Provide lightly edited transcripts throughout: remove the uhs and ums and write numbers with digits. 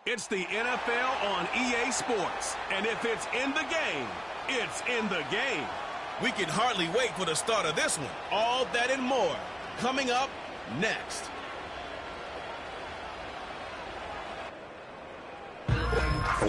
It's the NFL on EA Sports. And if it's in the game, it's in the game. We can hardly wait for the start of this one. All that and more coming up next.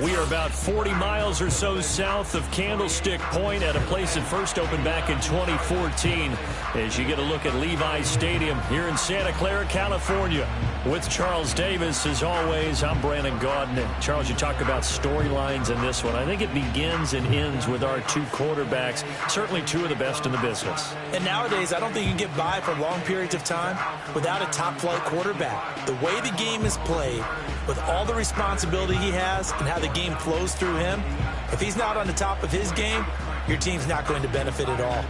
We are about 40 miles or so south of Candlestick Point at a place that first opened back in 2014 as you get a look at Levi's Stadium here in Santa Clara, California. With Charles Davis, as always, I'm Brandon Gaudin. And Charles, you talk about storylines in this one. I think it begins and ends with our two quarterbacks, certainly two of the best in the business. And nowadays, I don't think you can get by for long periods of time without a top-flight quarterback. The way the game is played, with all the responsibility he has and how the game flows through him, if he's not on the top of his game, your team's not going to benefit at all.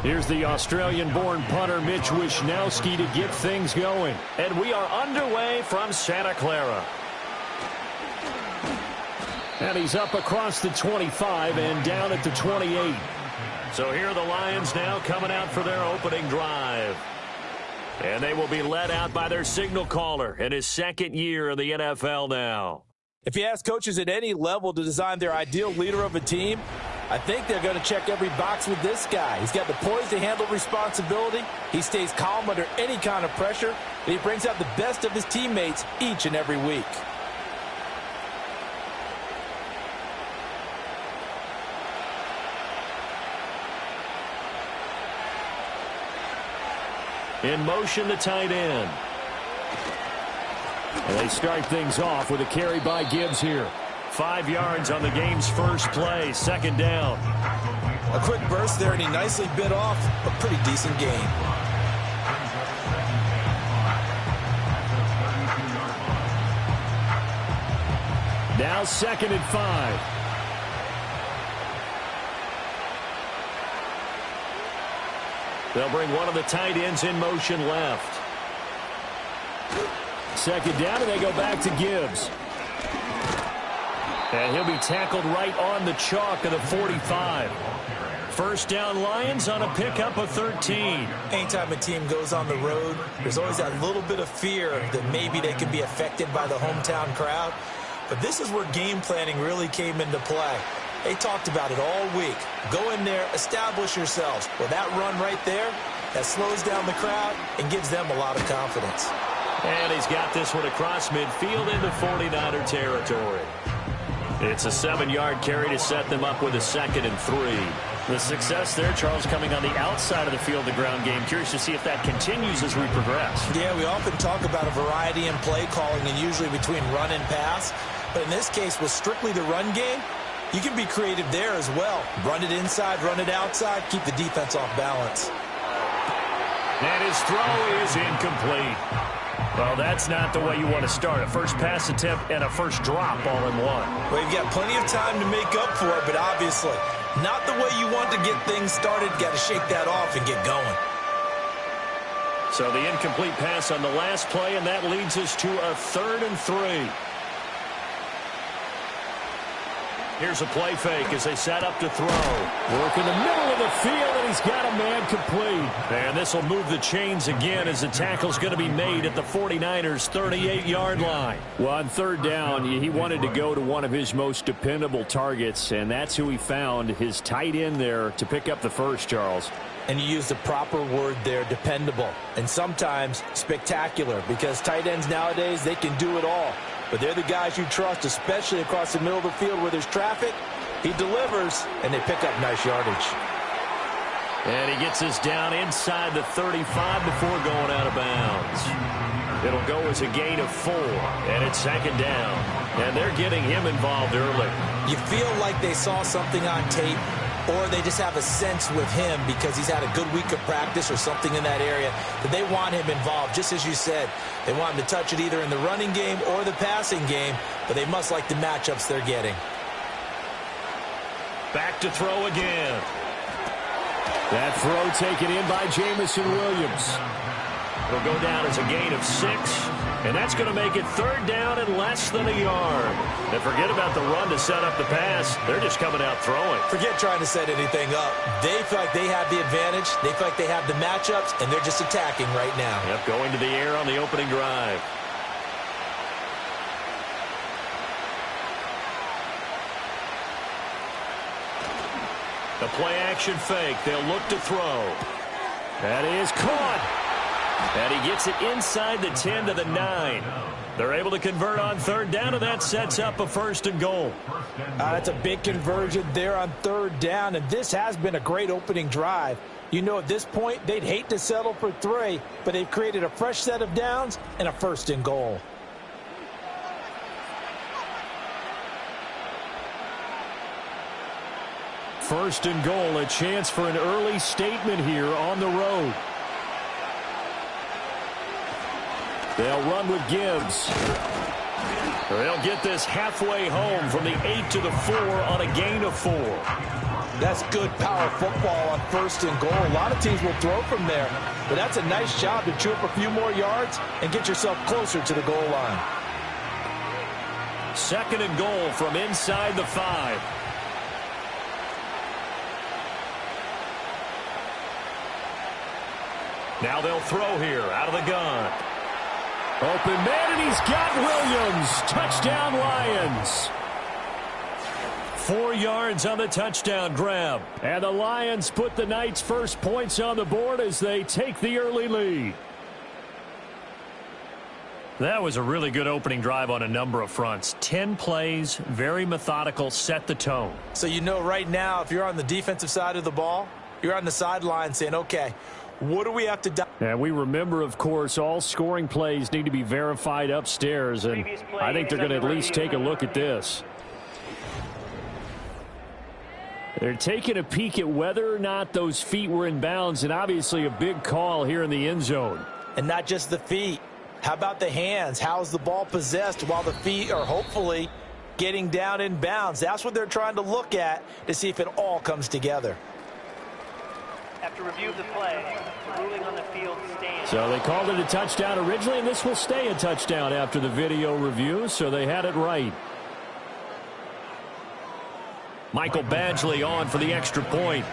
Here's the Australian-born punter Mitch Wishnowsky to get things going. And we are underway from Santa Clara. And he's up across the 25 and down at the 28. So here are the Lions now coming out for their opening drive. And they will be led out by their signal caller in his second year in the NFL now. If you ask coaches at any level to design their ideal leader of a team, I think they're going to check every box with this guy. He's got the poise to handle responsibility. He stays calm under any kind of pressure. And he brings out the best of his teammates each and every week. In motion, the tight end. And they start things off with a carry by Gibbs here. 5 yards on the game's first play, second down. A quick burst there, and he nicely bit off a pretty decent gain. Now 2nd and 5. They'll bring one of the tight ends in motion left. Second down, and they go back to Gibbs. And he'll be tackled right on the chalk of the 45. First down, Lions on a pickup of 13. Anytime a team goes on the road, there's always that little bit of fear that maybe they can be affected by the hometown crowd. But this is where game planning really came into play. They talked about it all week. Go in there, establish yourselves. Well, that run right there, that slows down the crowd and gives them a lot of confidence. And he's got this one across midfield into 49er territory. It's a 7-yard carry to set them up with a 2nd and 3. The success there, Charles, coming on the outside of the field, the ground game. Curious to see if that continues as we progress. Yeah, we often talk about a variety in play calling and usually between run and pass. But in this case, with strictly the run game, you can be creative there as well. Run it inside, run it outside, keep the defense off balance. And his throw is incomplete. Well, that's not the way you want to start. A first pass attempt and a first drop all in one. Well, you've got plenty of time to make up for it, but obviously not the way you want to get things started. Got to shake that off and get going. So the incomplete pass on the last play, and that leads us to a 3rd and 3. Here's a play fake as they set up to throw. Work in the middle of the field, and he's got a man complete. And this will move the chains again as the tackle's going to be made at the 49ers' 38-yard line. Well, on 3rd down, he wanted to go to one of his most dependable targets, and that's who he found, his tight end there, to pick up the first, Charles. And you use the proper word there, dependable. And sometimes spectacular, because tight ends nowadays, they can do it all. But they're the guys you trust, especially across the middle of the field where there's traffic. He delivers, and they pick up nice yardage. And he gets us down inside the 35 before going out of bounds. It'll go as a gain of 4, and it's 2nd down. And they're getting him involved early. You feel like they saw something on tape, or they just have a sense with him because he's had a good week of practice or something in that area that they want him involved. Just as you said, they want him to touch it either in the running game or the passing game, but they must like the matchups they're getting. Back to throw again. That throw taken in by Jamison Williams. It'll go down as a gain of 6, and that's going to make it 3rd down and less than a yard. And forget about the run to set up the pass. They're just coming out throwing. Forget trying to set anything up. They feel like they have the advantage. They feel like they have the matchups, and they're just attacking right now. Yep, going to the air on the opening drive. The play-action fake. They'll look to throw. That is caught. And he gets it inside the 10 to the 9. They're able to convert on 3rd down, and that sets up a 1st and goal. That's a big conversion there on 3rd down, and this has been a great opening drive. You know, at this point, they'd hate to settle for 3, but they've created a fresh set of downs and a 1st and goal. First and goal, a chance for an early statement here on the road. They'll run with Gibbs. They'll get this halfway home from the 8 to the 4 on a gain of 4. That's good power football on 1st and goal. A lot of teams will throw from there, but that's a nice job to chew up a few more yards and get yourself closer to the goal line. 2nd and goal from inside the 5. Now they'll throw here out of the gun. Open man, and he's got Williams. Touchdown, Lions. 4 yards on the touchdown grab. And the Lions put the Knights' first points on the board as they take the early lead. That was a really good opening drive on a number of fronts. 10 plays, very methodical, set the tone. So you know right now, if you're on the defensive side of the ball, you're on the sideline saying, okay, what do we have to do? And we remember, of course, all scoring plays need to be verified upstairs, and I think they're going to at least take a look at this. They're taking a peek at whether or not those feet were in bounds, and obviously a big call here in the end zone. And not just the feet. How about the hands? How's the ball possessed while the feet are hopefully getting down in bounds? That's what they're trying to look at to see if it all comes together. After review of the play, the ruling on the field stands. So they called it a touchdown originally, and this will stay a touchdown after the video review, so they had it right. Michael Badgley on for the extra point.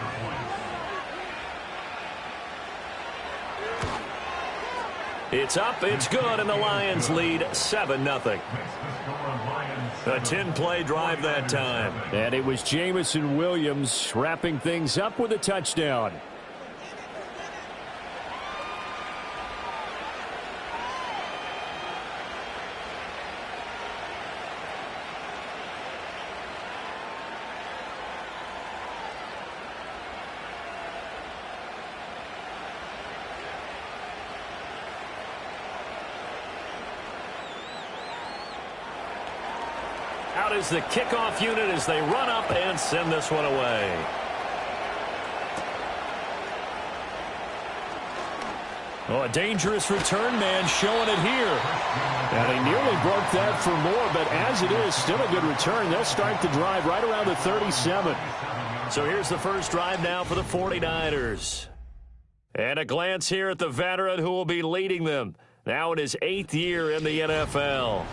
It's up, it's good, and the Lions lead 7-0. A 10-play drive that time. And it was Jamison Williams wrapping things up with a touchdown. Out is the kickoff unit as they run up and send this one away. Oh, a dangerous return man showing it here. And he nearly broke that for more, but as it is, still a good return. They'll start the drive right around the 37. So here's the first drive now for the 49ers. And a glance here at the veteran who will be leading them. Now in his 8th year in the NFL.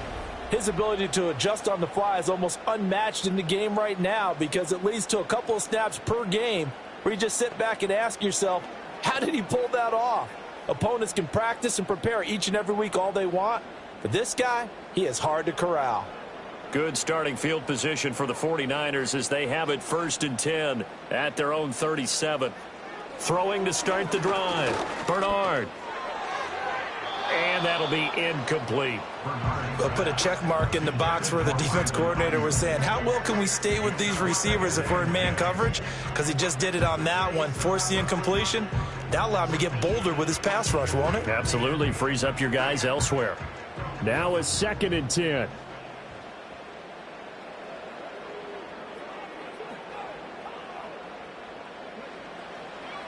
His ability to adjust on the fly is almost unmatched in the game right now because it leads to a couple of snaps per game where you just sit back and ask yourself, how did he pull that off? Opponents can practice and prepare each and every week all they want, but this guy, he is hard to corral. Good starting field position for the 49ers as they have it 1st and 10 at their own 37. Throwing to start the drive. Bernard. And that'll be incomplete. We'll put a check mark in the box where the defense coordinator was saying, how well can we stay with these receivers if we're in man coverage? Because he just did it on that one, forced the incompletion. That'll allow him to get bolder with his pass rush, won't it? Absolutely. Frees up your guys elsewhere. Now a 2nd and 10.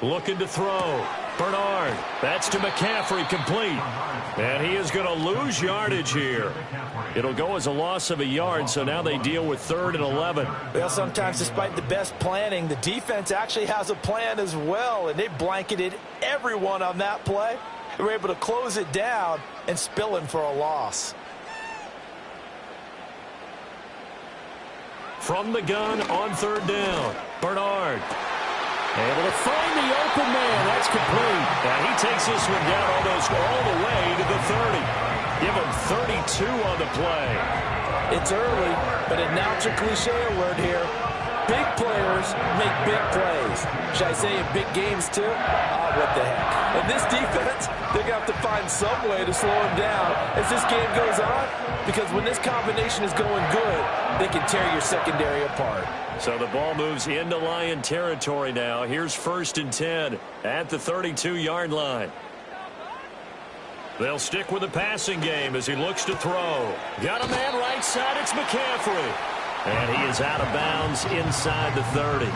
Looking to throw. Bernard. That's to McCaffrey, complete. And he is going to lose yardage here. It'll go as a loss of a yard, so now they deal with 3rd and 11. Well, sometimes despite the best planning, the defense actually has a plan as well, and they blanketed everyone on that play. They were able to close it down and spill in for a loss. From the gun on third down, Bernard. Able to find the open man. That's complete. And he takes this one down almost all the way to the 30. Give him 32 on the play. It's early, but announcer cliche alert here. Big players make big plays. Should I say in big games too? What the heck. And this defense, they're going to have to find some way to slow him down as this game goes on, because when this combination is going good, they can tear your secondary apart. So the ball moves into Lion territory now. Here's 1st and 10 at the 32-yard line. They'll stick with the passing game as he looks to throw. Got a man right side. It's McCaffrey. And he is out of bounds inside the 30.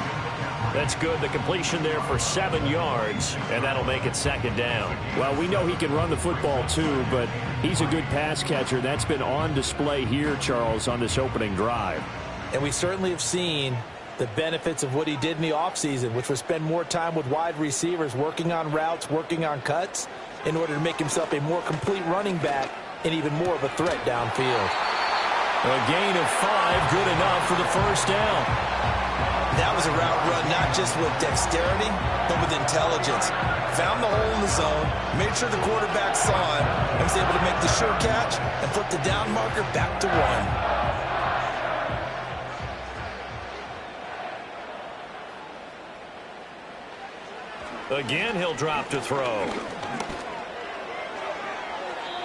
That's good. The completion there for 7 yards, and that'll make it 2nd down. Well, we know he can run the football too, but he's a good pass catcher. That's been on display here, Charles, on this opening drive. And we certainly have seen the benefits of what he did in the offseason, which was spend more time with wide receivers, working on routes, working on cuts, in order to make himself a more complete running back and even more of a threat downfield. A gain of 5, good enough for the 1st down. That was a route run not just with dexterity, but with intelligence. Found the hole in the zone, made sure the quarterback saw it, and was able to make the sure catch and put the down marker back to 1. Again, he'll drop to throw.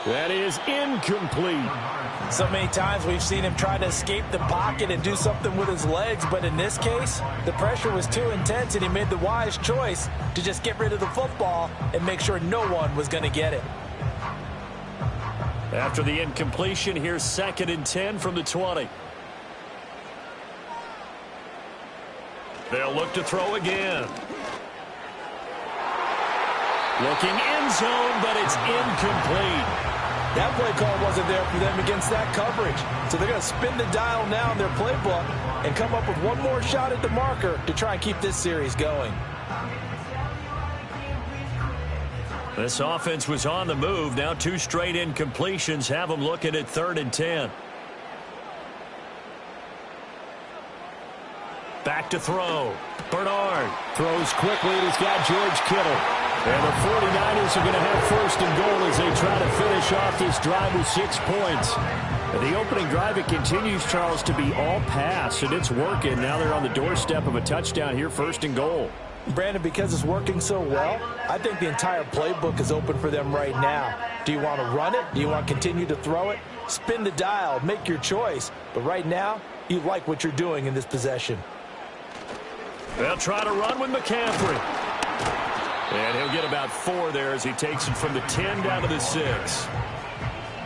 That is incomplete. So many times we've seen him try to escape the pocket and do something with his legs, but in this case, the pressure was too intense and he made the wise choice to just get rid of the football and make sure no one was going to get it. After the incompletion, here's 2nd and 10 from the 20. They'll look to throw again. Looking end zone, but it's incomplete. That play call wasn't there for them against that coverage. So they're going to spin the dial now in their playbook and come up with one more shot at the marker to try and keep this series going. This offense was on the move. Now 2 straight incompletions have them looking at 3rd and 10. Back to throw. Bernard throws quickly, and he's got George Kittle. And the 49ers are going to have 1st and goal as they try to finish off this drive with 6 points. And the opening drive, it continues, Charles, to be all pass, and it's working. Now they're on the doorstep of a touchdown here, 1st and goal. Brandon, because it's working so well, I think the entire playbook is open for them right now. Do you want to run it? Do you want to continue to throw it? Spin the dial, make your choice. But right now, you like what you're doing in this possession. They'll try to run with McCaffrey. And he'll get about 4 there as he takes it from the 10 down to the 6.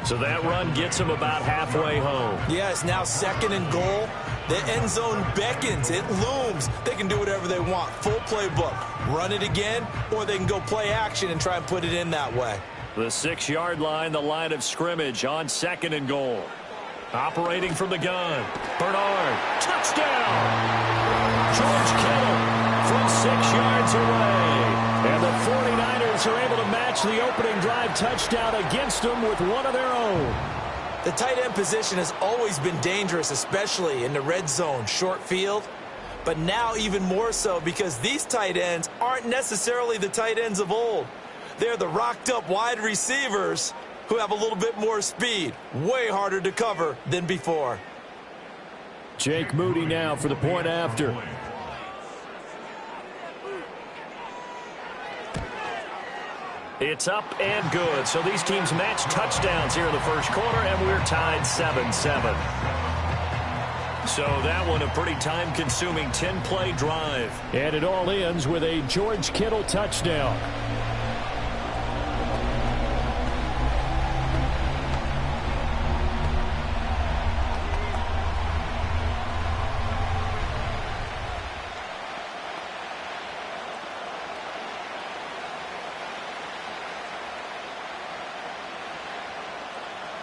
So that run gets him about halfway home. Yeah, it's now 2nd and goal. The end zone beckons. It looms. They can do whatever they want. Full playbook. Run it again, or they can go play action and try and put it in that way. The 6-yard line, the line of scrimmage on 2nd and goal. Operating from the gun. Bernard. Touchdown! George Kittle from 6 yards away. And the 49ers are able to match the opening drive touchdown against them with one of their own. The tight end position has always been dangerous, especially in the red zone, short field. But now even more so because these tight ends aren't necessarily the tight ends of old. They're the rocked-up wide receivers who have a little bit more speed. Way harder to cover than before. Jake Moody now for the point after. It's up and good. So these teams match touchdowns here in the first quarter, and we're tied 7-7. So that one a pretty time-consuming 10-play drive. And it all ends with a George Kittle touchdown.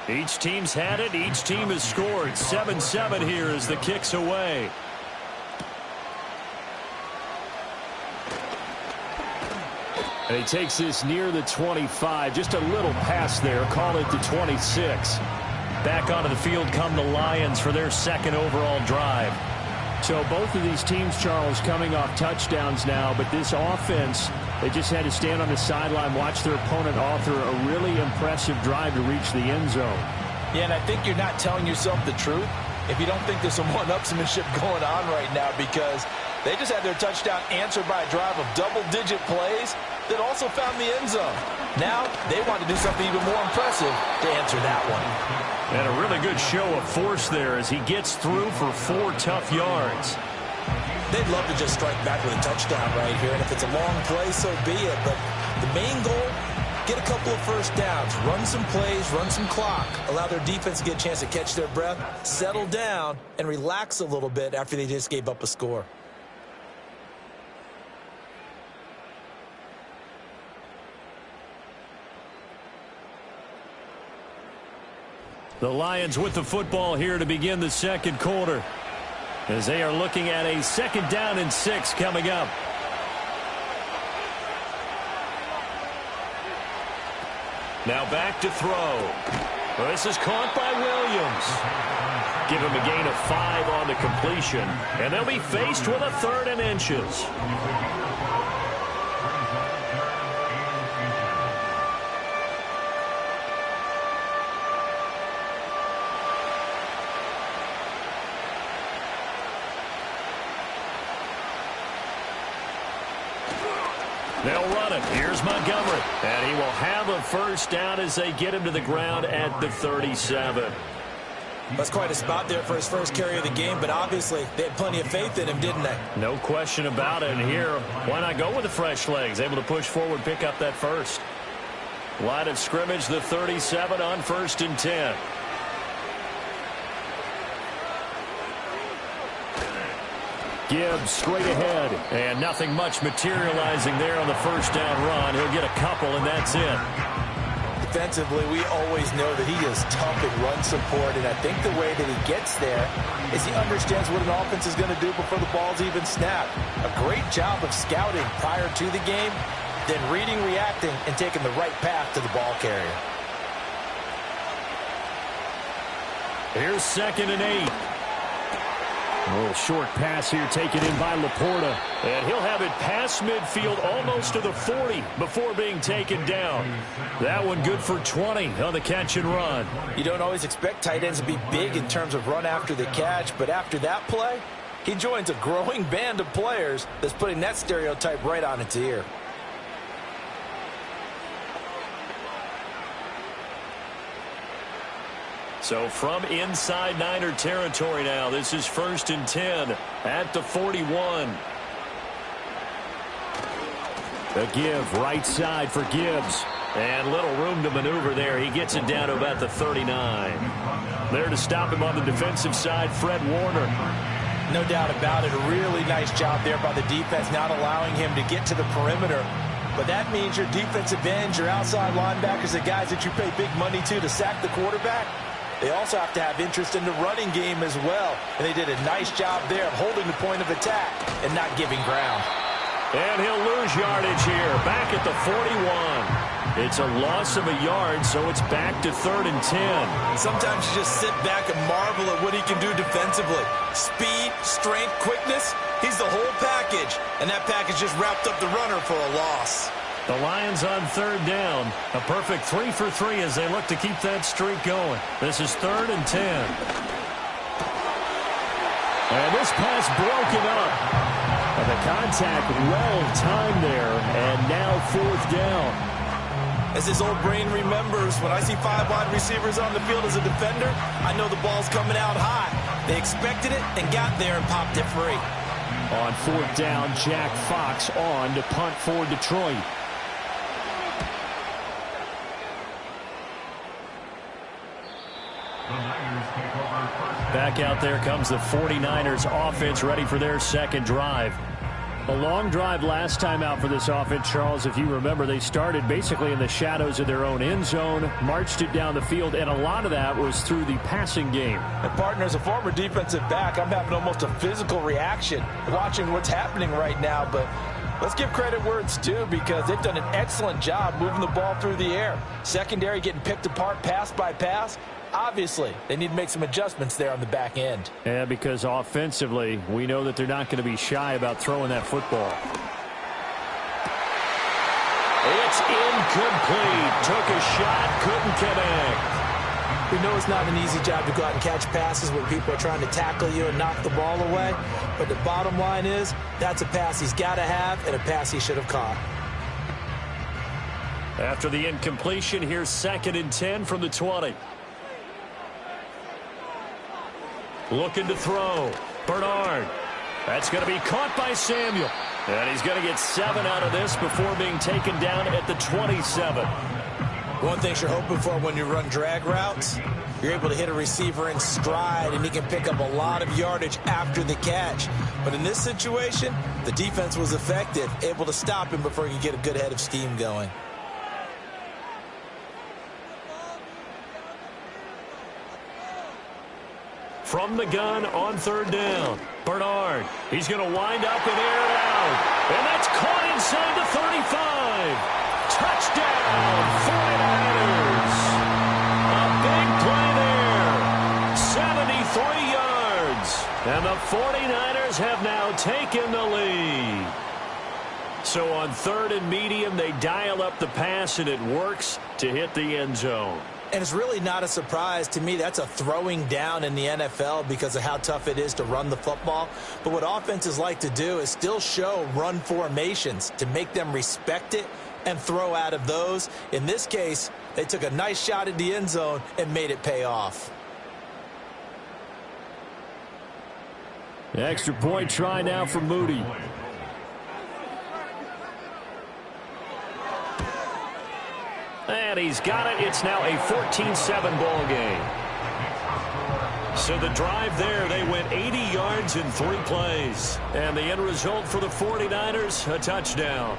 Each team's had it. Each team has scored. 7-7 here as the kick's away. And he takes this near the 25. Just a little pass there. Call it the 26. Back onto the field come the Lions for their second overall drive. So both of these teams, Charles, coming off touchdowns now, but this offense, they just had to stand on the sideline, watch their opponent author a really impressive drive to reach the end zone. Yeah, and I think you're not telling yourself the truth if you don't think there's some one-upsmanship going on right now, because they just had their touchdown answered by a drive of double-digit plays that also found the end zone. Now they want to do something even more impressive to answer that one. And a really good show of force there as he gets through for 4 tough yards. They'd love to just strike back with a touchdown right here, and if it's a long play, so be it. But the main goal, get a couple of first downs, run some plays, run some clock, allow their defense to get a chance to catch their breath, settle down, and relax a little bit after they just gave up a score. The Lions with the football here to begin the second quarter, as they are looking at a 2nd down and 6 coming up. Now back to throw. This is caught by Williams. Give him a gain of 5 on the completion, and they'll be faced with a 3rd and inches. They'll run it. Here's Montgomery. And he will have a first down as they get him to the ground at the 37. That's quite a spot there for his first carry of the game, but obviously they had plenty of faith in him, didn't they? No question about it. And here, why not go with the fresh legs? Able to push forward, pick up that first. Line of scrimmage, the 37 on 1st and 10. Gibbs straight ahead. And nothing much materializing there on the first down run. He'll get a couple, and that's it. Defensively, we always know that he is tough in run support, and I think the way that he gets there is he understands what an offense is going to do before the ball's even snapped. A great job of scouting prior to the game, then reading, reacting, and taking the right path to the ball carrier. Here's 2nd and 8. A little short pass here taken in by Laporta. And he'll have it past midfield almost to the 40 before being taken down. That one good for 20 on the catch and run. You don't always expect tight ends to be big in terms of run after the catch, but after that play, he joins a growing band of players that's putting that stereotype right on its ear. So from inside Niner territory now, this is 1st and 10 at the 41. A give right side for Gibbs. And little room to maneuver there. He gets it down to about the 39. There to stop him on the defensive side, Fred Warner. No doubt about it. A really nice job there by the defense, not allowing him to get to the perimeter. But that means your defensive ends, your outside linebackers, the guys that you pay big money to sack the quarterback, they also have to have interest in the running game as well. And they did a nice job there of holding the point of attack and not giving ground. And he'll lose yardage here, back at the 41. It's a loss of a yard, so it's back to 3rd and 10. Sometimes you just sit back and marvel at what he can do defensively. Speed, strength, quickness, he's the whole package. And that package just wrapped up the runner for a loss. The Lions on 3rd down. A perfect 3 for 3 as they look to keep that streak going. This is 3rd and 10. And this pass broken up. And the contact well timed there. And now 4th down. As his old brain remembers, when I see 5 wide receivers on the field as a defender, I know the ball's coming out high. They expected it and got there and popped it free. On 4th down, Jack Fox on to punt for Detroit. Back out there comes the 49ers offense, ready for their second drive. A long drive last time out for this offense, Charles. If you remember, they started basically in the shadows of their own end zone, marched it down the field, and a lot of that was through the passing game. And partner, as a former defensive back, I'm having almost a physical reaction watching what's happening right now, but Let's give credit where it's due because they've done an excellent job moving the ball through the air. Secondary getting picked apart pass by pass. Obviously, they need to make some adjustments there on the back end. Yeah, because offensively, we know that they're not going to be shy about throwing that football. It's incomplete. Took a shot, couldn't connect. We know it's not an easy job to go out and catch passes when people are trying to tackle you and knock the ball away. But the bottom line is, that's a pass he's got to have and a pass he should have caught. After the incompletion, here's 2nd and 10 from the 20. Looking to throw. Bernard. That's going to be caught by Samuel. And he's going to get 7 out of this before being taken down at the 27. One thing you're hoping for when you run drag routes, you're able to hit a receiver in stride, and he can pick up a lot of yardage after the catch. But in this situation, the defense was effective, able to stop him before he could get a good head of steam going. From the gun on 3rd down. Bernard. He's going to wind up and air it out. And that's caught inside the 35. Touchdown, 49ers. A big play there. 73 yards. And the 49ers have now taken the lead. So on 3rd and medium, they dial up the pass, and it works to hit the end zone. And it's really not a surprise to me. That's a throwing down in the NFL because of how tough it is to run the football. But what offenses like to do is still show run formations to make them respect it and throw out of those. In this case, they took a nice shot at the end zone and made it pay off. The extra point try now for Moody. And he's got it. It's now a 14-7 ball game. So the drive there, they went 80 yards in 3 plays. And the end result for the 49ers, a touchdown.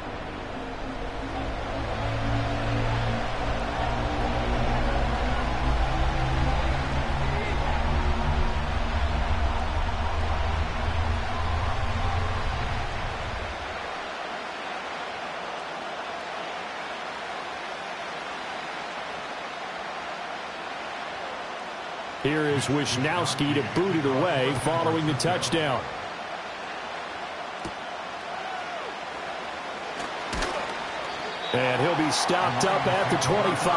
Here is Wisnowski to boot it away following the touchdown. And he'll be stopped up at the 25.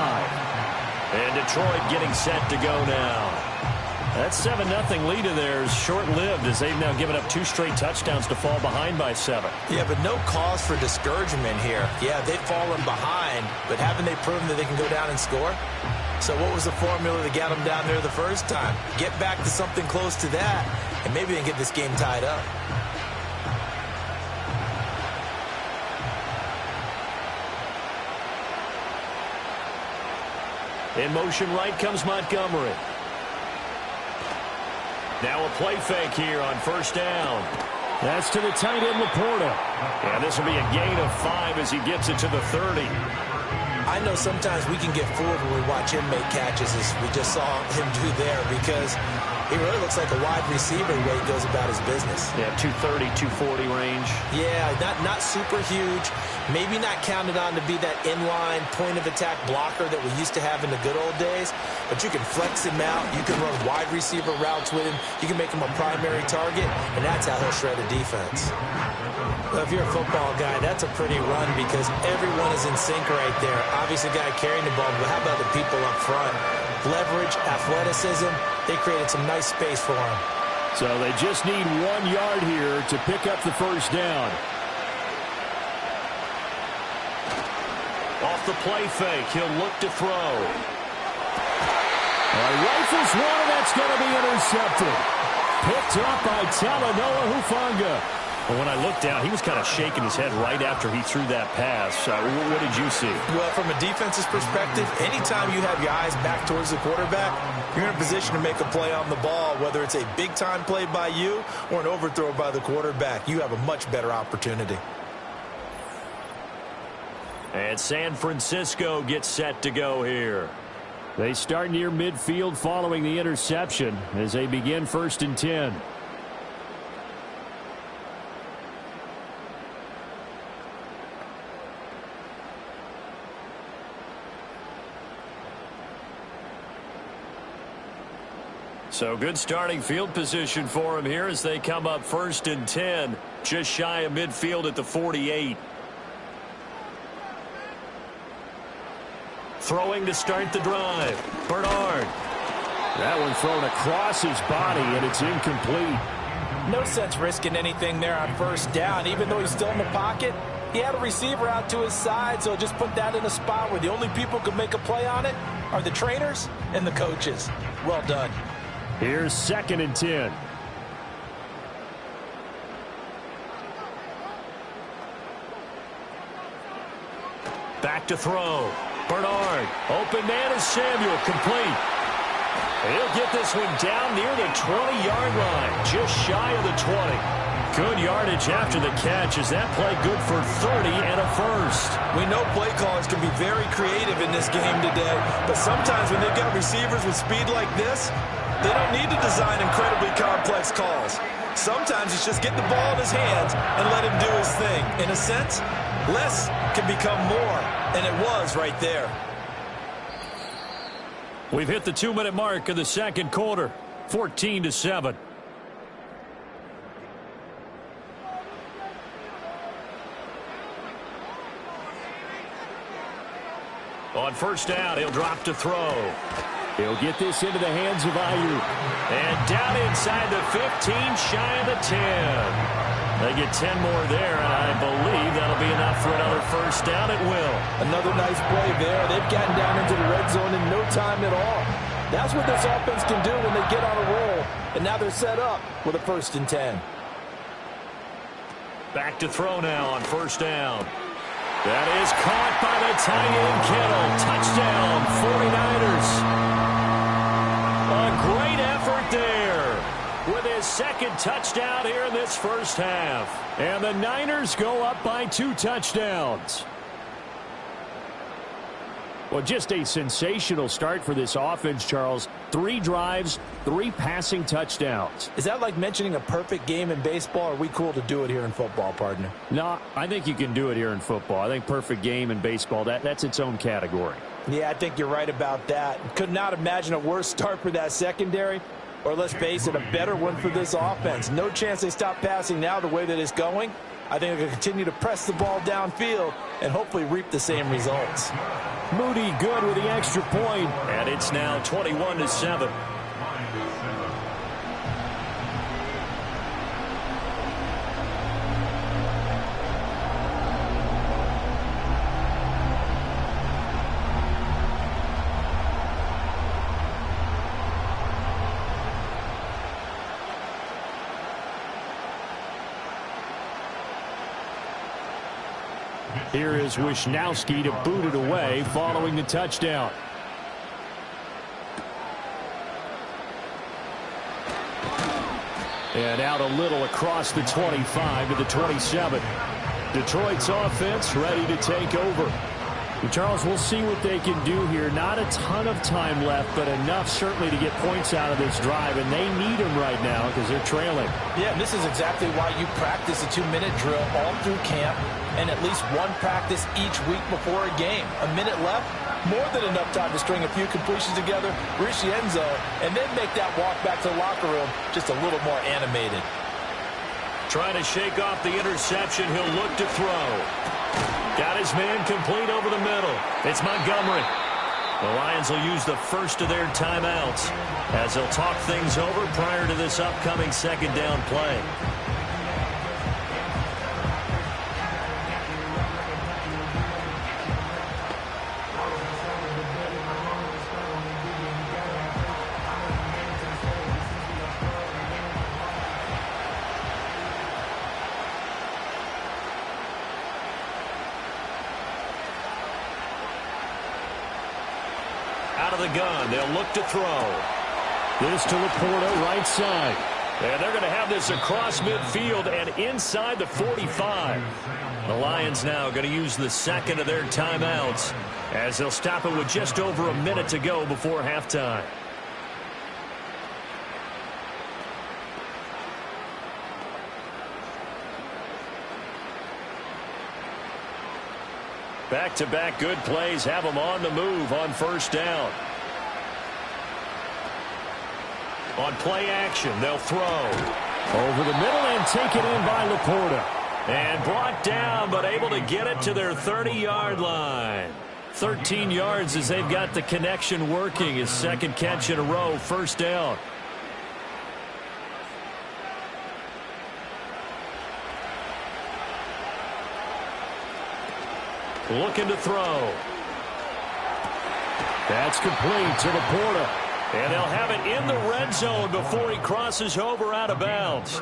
And Detroit getting set to go now. That 7-0 lead of theirs short-lived as they've now given up 2 straight touchdowns to fall behind by 7. Yeah, but no cause for discouragement here. Yeah, they've fallen behind, but haven't they proven that they can go down and score? So what was the formula that got them down there the first time? Get back to something close to that, and maybe they can get this game tied up. In motion right comes Montgomery. Now a play fake here on 1st down. That's to the tight end, Laporta. And this will be a gain of 5 as he gets it to the 30. I know sometimes we can get fooled when we watch him make catches, as we just saw him do there, because he really looks like a wide receiver the way he goes about his business. Yeah, 230, 240 range. Yeah, not super huge. Maybe not counted on to be that inline point-of-attack blocker that we used to have in the good old days, but you can flex him out. You can run wide receiver routes with him. You can make him a primary target, and that's how he'll shred a defense. Well, if you're a football guy, that's a pretty run because everyone is in sync right there. Obviously, the guy carrying the ball, but how about the people up front? Leverage, athleticism, they created some nice space for him. So they just need 1 yard here to pick up the 1st down. Off the play fake, he'll look to throw. Rifles one, and that's going to be intercepted. Picked up by Talanoa Hufanga. Well, when I looked down, he was kind of shaking his head right after he threw that pass. What did you see? Well, from a defense's perspective, anytime you have your eyes back towards the quarterback, you're in a position to make a play on the ball, whether it's a big-time play by you or an overthrow by the quarterback. You have a much better opportunity. And San Francisco gets set to go here. They start near midfield following the interception as they begin 1st and 10. So good starting field position for him here as they come up 1st and 10, just shy of midfield at the 48. Throwing to start the drive, Bernard. That one thrown across his body, and it's incomplete. No sense risking anything there on 1st down. Even though he's still in the pocket, he had a receiver out to his side, so just put that in a spot where the only people who can make a play on it are the trainers and the coaches. Well done. Here's 2nd and 10. Back to throw. Bernard. Open man is Samuel. Complete. He'll get this one down near the 20-yard line. Just shy of the 20. Good yardage after the catch. Is that play good for 30 and a first? We know play callers can be very creative in this game today, but sometimes when they've got receivers with speed like this, they don't need to design incredibly complex calls. Sometimes it's just get the ball in his hands and let him do his thing. In a sense, less can become more, and it was right there. We've hit the 2-minute mark of the second quarter, 14-7. On 1st down, he'll drop to throw. He'll get this into the hands of Ayuk. And down inside the 15, shy of the 10. They get 10 more there, and I believe that'll be enough for another 1st down. It will. Another nice play there. They've gotten down into the red zone in no time at all. That's what this offense can do when they get on a roll. And now they're set up with a 1st and 10. Back to throw now on 1st down. That is caught by the tight end, Kittle. Touchdown, 49ers. A great effort there with his 2nd touchdown here in this 1st half. And the Niners go up by 2 touchdowns. Well, just a sensational start for this offense, Charles. 3 drives, 3 passing touchdowns. Is that like mentioning a perfect game in baseball? Or are we cool to do it here in football, partner? No, I think you can do it here in football. I think perfect game in baseball, that's its own category. Yeah, I think you're right about that. Could not imagine a worse start for that secondary, or let's face it, a better one for this offense. No chance they stop passing now the way that it's going. I think they'll continue to press the ball downfield and hopefully reap the same results. Moody good with the extra point. And it's now 21-7. Here is Wisnowski to boot it away following the touchdown. And out a little across the 25 to the 27. Detroit's offense ready to take over. And Charles, we'll see what they can do here. Not a ton of time left, but enough certainly to get points out of this drive, and they need them right now because they're trailing. Yeah, and this is exactly why you practice a 2-minute drill all through camp and at least one practice each week before a game. A minute left, more than enough time to string a few completions together, reach the end zone, and then make that walk back to the locker room just a little more animated. Trying to shake off the interception, he'll look to throw. Got his man complete over the middle. It's Montgomery. The Lions will use the first of their timeouts as they'll talk things over prior to this upcoming 2nd down play. Out of the gun, they'll look to throw. This to Laporta, right side. And they're going to have this across midfield and inside the 45. The Lions now going to use the 2nd of their timeouts as they'll stop it with just over a minute to go before halftime. Back-to-back good plays have them on the move on 1st down. On play action, they'll throw. Over the middle and taken in by Laporta. And brought down, but able to get it to their 30-yard line. 13 yards as they've got the connection working. His second catch in a row, first down. Looking to throw. That's complete to Laporta. And they'll have it in the red zone before he crosses over out of bounds.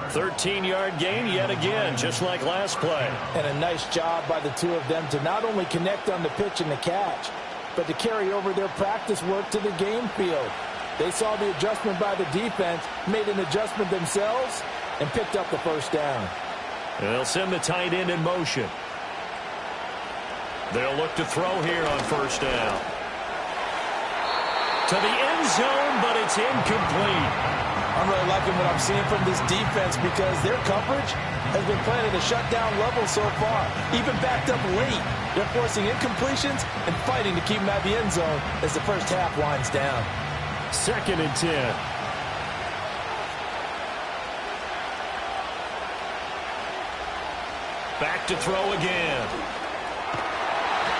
13-yard gain yet again, just like last play. And a nice job by the two of them to not only connect on the pitch and the catch, but to carry over their practice work to the game field. They saw the adjustment by the defense, made an adjustment themselves, and picked up the first down. And they'll send the tight end in motion. They'll look to throw here on first down. To the end zone, but it's incomplete. I'm really liking what I'm seeing from this defense because their coverage has been playing at a shutdown level so far. Even backed up late, they're forcing incompletions and fighting to keep them at the end zone as the first half winds down. 2nd and 10. Back to throw again.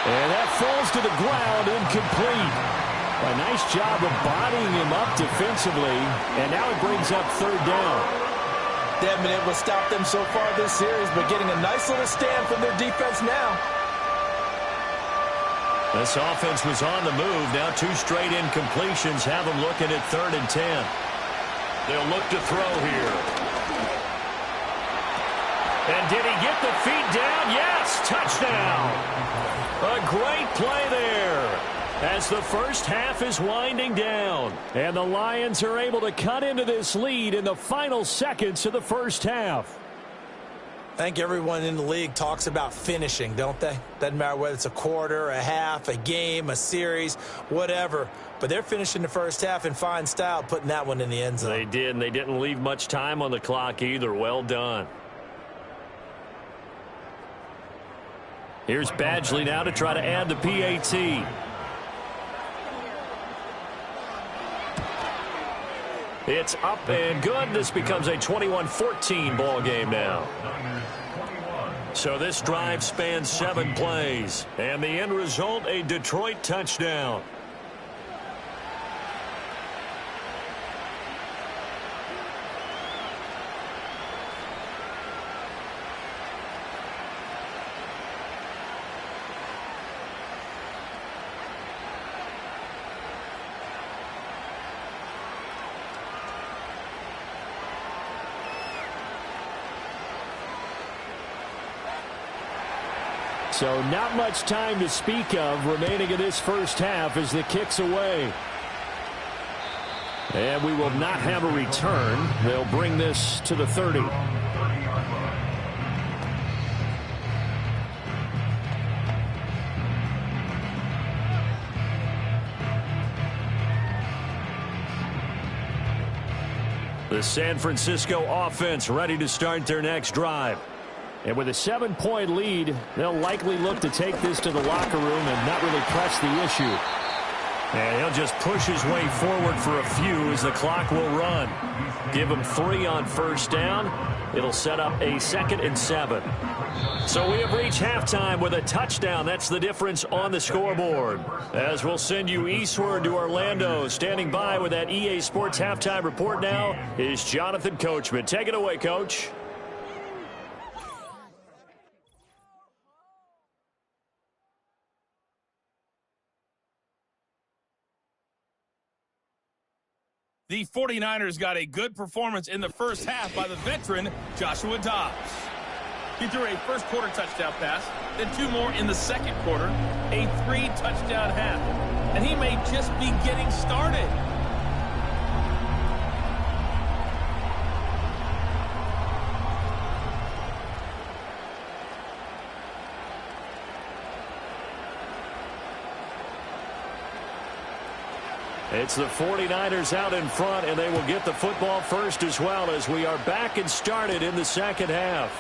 And that falls to the ground, incomplete. A nice job of bodying him up defensively, and now it brings up third down. They haven't been able to stop them so far this series, but getting a nice little stand from their defense now. This offense was on the move. Now 2 straight incompletions have them looking at 3rd and 10. They'll look to throw here. And did he get the feet down? Yes, touchdown. A great play there. As the first half is winding down. And the Lions are able to cut into this lead in the final seconds of the first half. I think everyone in the league talks about finishing, don't they? Doesn't matter whether it's a quarter, a half, a game, a series, whatever. But they're finishing the first half in fine style, putting that one in the end zone. They did, and they didn't leave much time on the clock either. Well done. Here's Badgley now to try to add the PAT. It's up and good. This becomes a 21-14 ball game now. So this drive spans 7 plays. And the end result, a Detroit touchdown. So not much time to speak of remaining in this first half as the kick's away. And we will not have a return. They'll bring this to the 30. The San Francisco offense ready to start their next drive. And with a 7-point lead, they'll likely look to take this to the locker room and not really press the issue. And he'll just push his way forward for a few as the clock will run. Give him 3 on first down. It'll set up a 2nd and 7. So we have reached halftime with a touchdown. That's the difference on the scoreboard. As we'll send you eastward to Orlando. Standing by with that EA Sports halftime report now is Jonathan Coachman. Take it away, Coach. The 49ers got a good performance in the first half by the veteran Joshua Dobbs. He threw a first-quarter touchdown pass, then 2 more in the second quarter, a 3-touchdown half. And he may just be getting started. It's the 49ers out in front, and they will get the football first as well as we are back and started in the second half.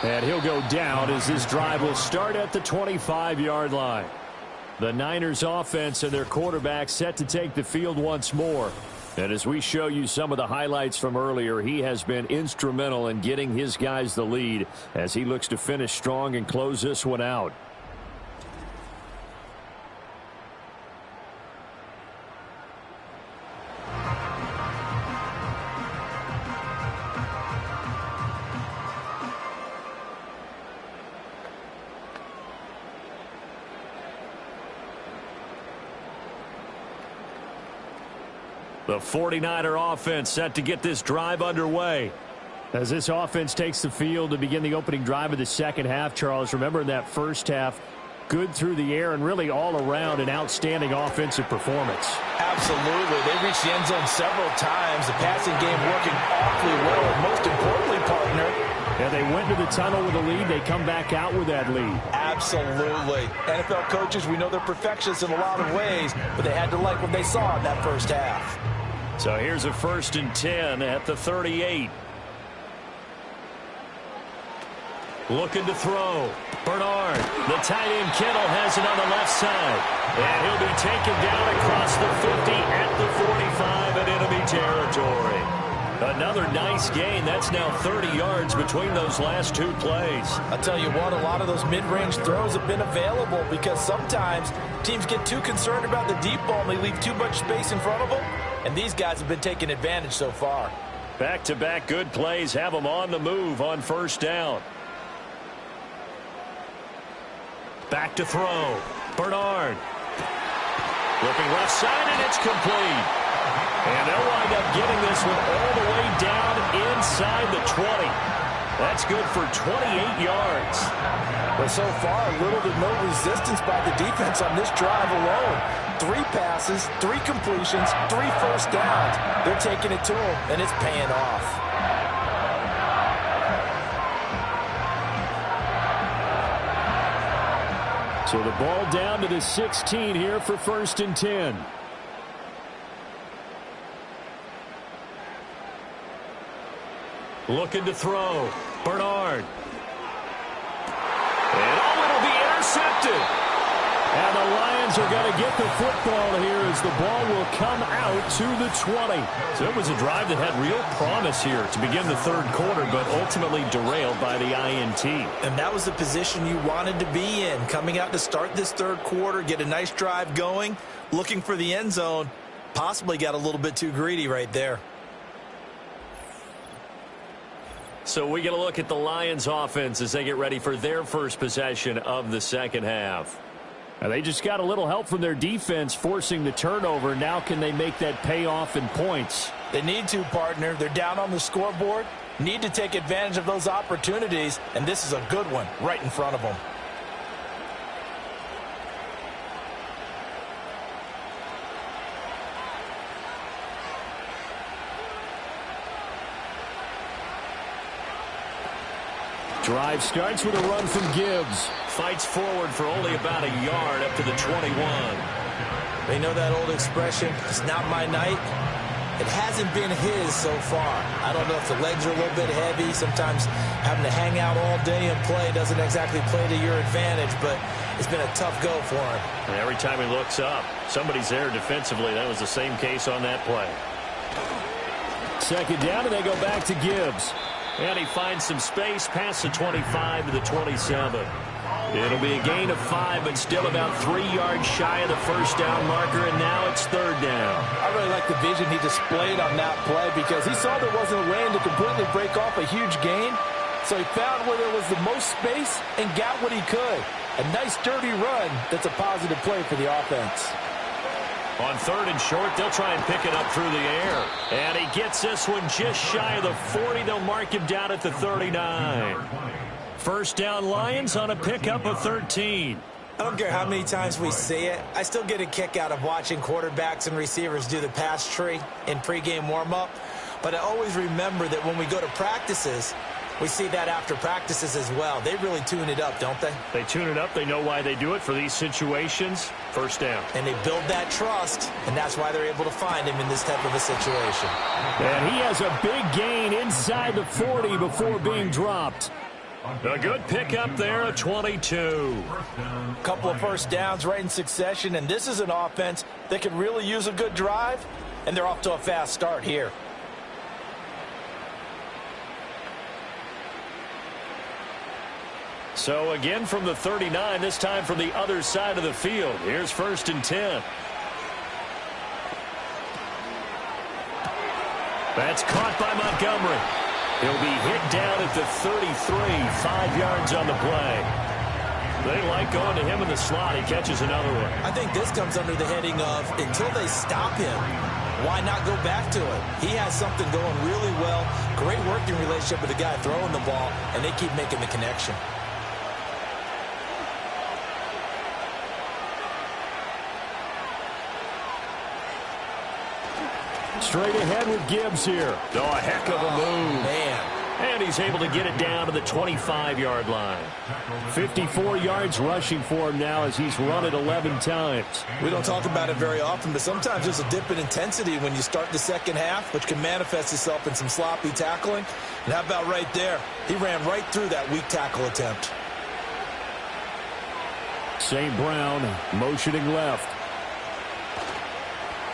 And he'll go down as this drive will start at the 25-yard line. The Niners offense and their quarterback set to take the field once more. And as we show you some of the highlights from earlier, he has been instrumental in getting his guys the lead as he looks to finish strong and close this one out. The 49er offense set to get this drive underway. As this offense takes the field to begin the opening drive of the second half, Charles, remember in that first half, good through the air and really all around an outstanding offensive performance. Absolutely. They reached the end zone several times. The passing game working awfully well. And most importantly, partner, yeah, they went to the tunnel with a lead. They come back out with that lead. Absolutely. NFL coaches, we know they're perfectionists in a lot of ways, but they had to like what they saw in that first half. So here's a 1st and 10 at the 38. Looking to throw. Bernard, the tight end Kittle has it on the left side. And he'll be taken down across the 50 at the 45 in enemy territory. Another nice gain. That's now 30 yards between those last two plays. I'll tell you what, a lot of those mid-range throws have been available because sometimes teams get too concerned about the deep ball and they leave too much space in front of them. And these guys have been taking advantage so far. Back-to-back good plays have them on the move on 1st down. Back to throw. Bernard. Looking left side, and it's complete. And they'll wind up getting this one all the way down inside the 20. That's good for 28 yards. But so far, little to no resistance by the defense on this drive alone. 3 passes, 3 completions, 3 first downs. They're taking it to them, and it's paying off. So the ball down to the 16 here for 1st and 10. Looking to throw. Bernard. And it'll be intercepted. And the Lions are going to get the football here as the ball will come out to the 20. So it was a drive that had real promise here to begin the third quarter, but ultimately derailed by the INT. And that was the position you wanted to be in. Coming out to start this third quarter, get a nice drive going, looking for the end zone. Possibly got a little bit too greedy right there. So we get a look at the Lions offense as they get ready for their first possession of the second half. And they just got a little help from their defense forcing the turnover. Now can they make that pay off in points? They need to, partner. They're down on the scoreboard. Need to take advantage of those opportunities, and this is a good one right in front of them. Drive starts with a run from Gibbs. Fights forward for only about a yard up to the 21. They know that old expression, it's not my night. It hasn't been his so far. I don't know if the legs are a little bit heavy. Sometimes having to hang out all day and play doesn't exactly play to your advantage, but it's been a tough go for him. And every time he looks up, somebody's there defensively. That was the same case on that play. Second down, and they go back to Gibbs. And he finds some space past the 25 to the 27. It'll be a gain of 5, but still about 3 yards shy of the first down marker, and now it's third down. I really like the vision he displayed on that play because he saw there wasn't a lane to completely break off a huge gain. So he found where there was the most space and got what he could. A nice, dirty run that's a positive play for the offense. On 3rd and short, they'll try and pick it up through the air. And he gets this one just shy of the 40. They'll mark him down at the 39. First down Lions on a pickup of 13. I don't care how many times we see it. I still get a kick out of watching quarterbacks and receivers do the pass tree in pregame warm-up. But I always remember that when we go to practices, we see that after practices as well. They really tune it up, don't they? They tune it up. They know why they do it for these situations. First down. And they build that trust, and that's why they're able to find him in this type of a situation. And he has a big gain inside the 40 before being dropped. A good pickup there, a 22. Couple of first downs right in succession, and this is an offense that could really use a good drive, and they're off to a fast start here. So again from the 39, this time from the other side of the field. Here's 1st and 10. That's caught by Montgomery. He'll be hit down at the 33, 5 yards on the play. They like going to him in the slot. He catches another one. I think this comes under the heading of until they stop him, why not go back to it? He has something going really well. Great working relationship with the guy throwing the ball, and they keep making the connection. Straight ahead with Gibbs here. Oh, a heck of a move. Man. And he's able to get it down to the 25-yard line. 54 yards rushing for him now as he's run it 11 times. We don't talk about it very often, but sometimes there's a dip in intensity when you start the second half, which can manifest itself in some sloppy tackling. And how about right there? He ran right through that weak tackle attempt. St. Brown motioning left.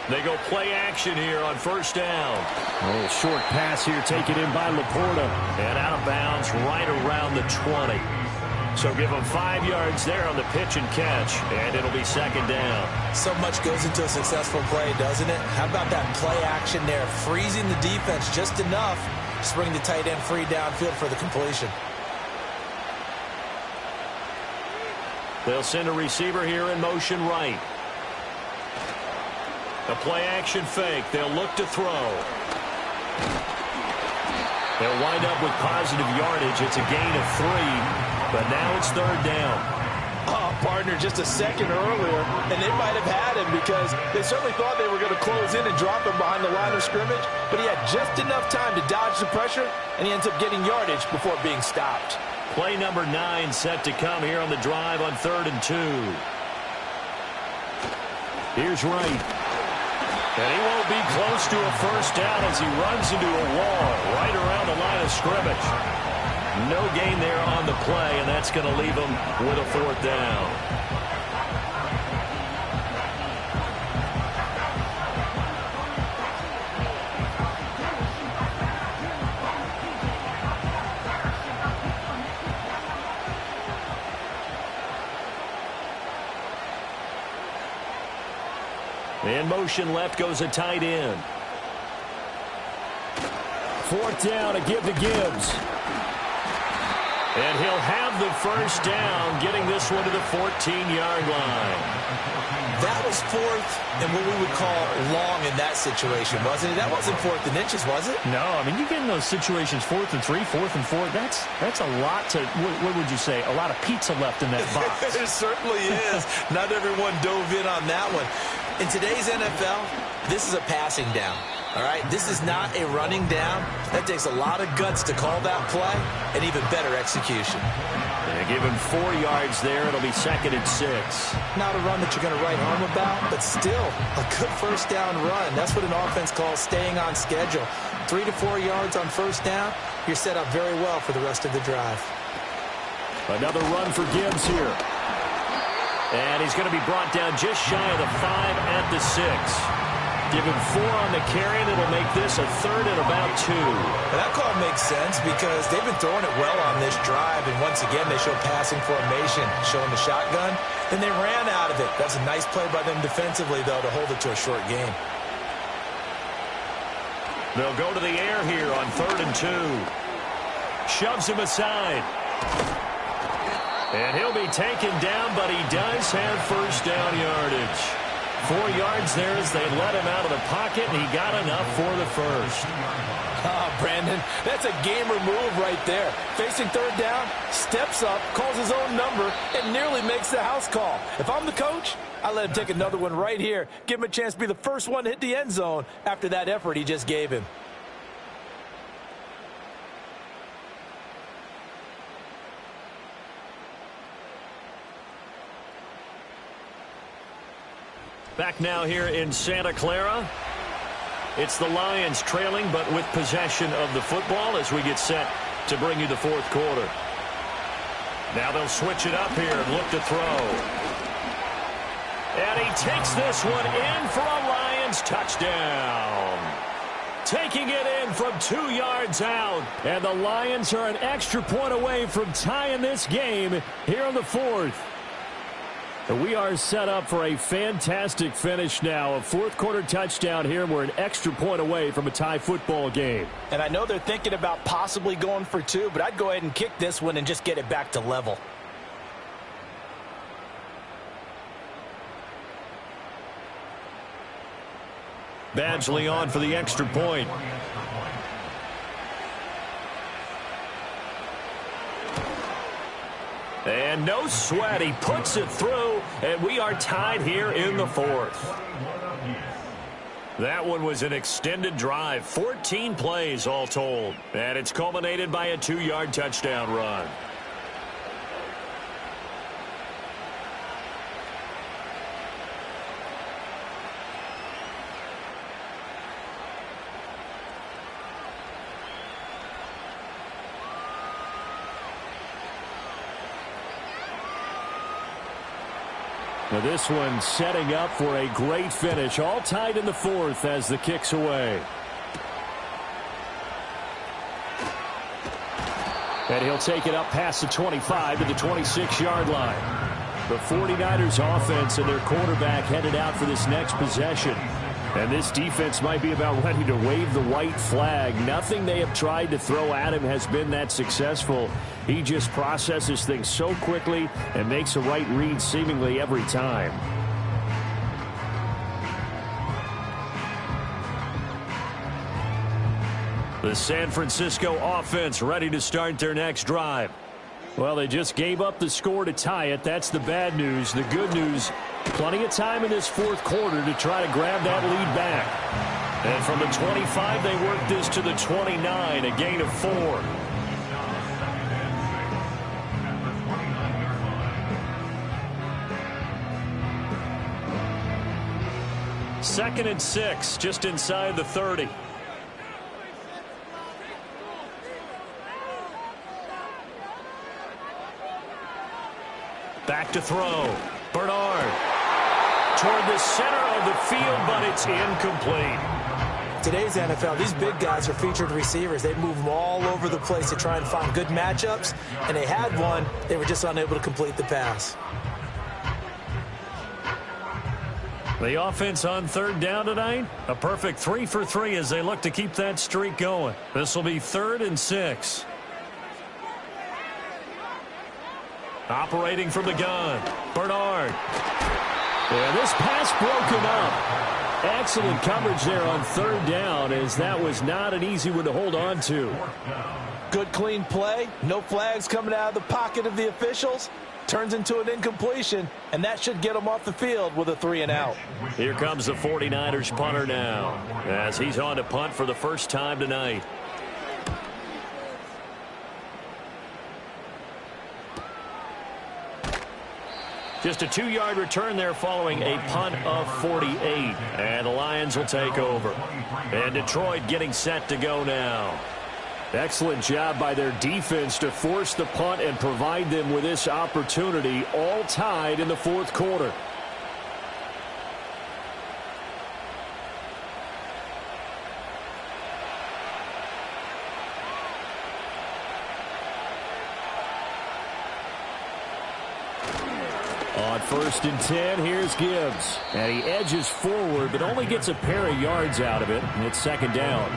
They go play action here on 1st down. A little short pass here taken in by Laporta. And out of bounds right around the 20. So give them 5 yards there on the pitch and catch, and it'll be 2nd down. So much goes into a successful play, doesn't it? How about that play action there, freezing the defense just enough to bring the tight end free downfield for the completion. They'll send a receiver here in motion right. A play-action fake. They'll look to throw. They'll wind up with positive yardage. It's a gain of 3, but now it's 3rd down. Oh, partner, just a second earlier, and they might have had him because they certainly thought they were going to close in and drop him behind the line of scrimmage, but he had just enough time to dodge the pressure, and he ends up getting yardage before being stopped. Play number 9 set to come here on the drive on 3rd and 2. Here's Wright. And he won't be close to a 1st down as he runs into a wall right around the line of scrimmage. No gain there on the play, and that's going to leave him with a 4th down. In motion left goes a tight end. 4th down to give to Gibbs. And he'll have the 1st down, getting this one to the 14-yard line. That was 4th and what we would call long in that situation, wasn't it? That wasn't 4th and inches, was it? No, I mean, you get in those situations 4th and 3, 4th and 4. That's a lot to, what would you say, a lot of pizza left in that box. It certainly is. Not everyone dove in on that one. In today's NFL, this is a passing down. All right, this is not a running down. That takes a lot of guts to call that play and even better execution. They give him 4 yards there. It'll be 2nd and 6. Not a run that you're going to write home about, but still a good 1st down run. That's what an offense calls staying on schedule. 3 to 4 yards on 1st down, you're set up very well for the rest of the drive. Another run for Gibbs here. And he's going to be brought down just shy of the 5 at the 6. Give him 4 on the carry, and it'll make this a 3rd and about 2. Well, that call makes sense because they've been throwing it well on this drive, and once again, they show passing formation, showing the shotgun. Then they ran out of it. That's a nice play by them defensively, though, to hold it to a short game. They'll go to the air here on 3rd and 2. Shoves him aside. And he'll be taken down, but he does have 1st down yardage. 4 yards there as they let him out of the pocket, and he got enough for the 1st. Oh, Brandon, that's a gamer move right there. Facing 3rd down, steps up, calls his own number, and nearly makes the house call. If I'm the coach, I let him take another one right here. Give him a chance to be the first one to hit the end zone after that effort he just gave him. Back now here in Santa Clara. It's the Lions trailing, but with possession of the football as we get set to bring you the 4th quarter. Now they'll switch it up here and look to throw. And he takes this one in for a Lions touchdown. Taking it in from 2 yards out. And the Lions are an extra point away from tying this game here in the fourth. We are set up for a fantastic finish now. A fourth-quarter touchdown here, and we're an extra point away from a tie football game. And I know they're thinking about possibly going for 2, but I'd go ahead and kick this one and just get it back to level. Badgley on for the extra point. And no sweat. He puts it through, and we are tied here in the fourth. That one was an extended drive, 14 plays all told. And it's culminated by a 2-yard touchdown run. Now this one setting up for a great finish. All tied in the fourth as the kick's away. And he'll take it up past the 25 to the 26-yard line. The 49ers offense and their quarterback headed out for this next possession. And this defense might be about ready to wave the white flag. Nothing they have tried to throw at him has been that successful. He just processes things so quickly and makes a right read seemingly every time. The San Francisco offense ready to start their next drive. Well, they just gave up the score to tie it. That's the bad news. The good news, plenty of time in this fourth quarter to try to grab that lead back. And from the 25, they work this to the 29, a gain of 4. Second and 6, just inside the 30. Back to throw. Bernard toward the center of the field, but it's incomplete. Today's NFL, these big guys are featured receivers. They move them all over the place to try and find good matchups, and they had one. They were just unable to complete the pass. The offense on third down tonight, a perfect 3 for 3 as they look to keep that streak going. This will be 3rd and 6. Operating from the gun, Bernard. Yeah, this pass broken up. Excellent coverage there on third down, as that was not an easy one to hold on to. Good clean play. No flags coming out of the pocket of the officials. Turns into an incompletion, and that should get him off the field with a 3 and out. Here comes the 49ers punter now, as he's on to punt for the first time tonight. Just a 2-yard return there following a punt of 48. And the Lions will take over. And Detroit getting set to go now. Excellent job by their defense to force the punt and provide them with this opportunity, all tied in the fourth quarter. On 1st and 10, here's Gibbs. And he edges forward, but only gets a pair of yards out of it. And it's 2nd down.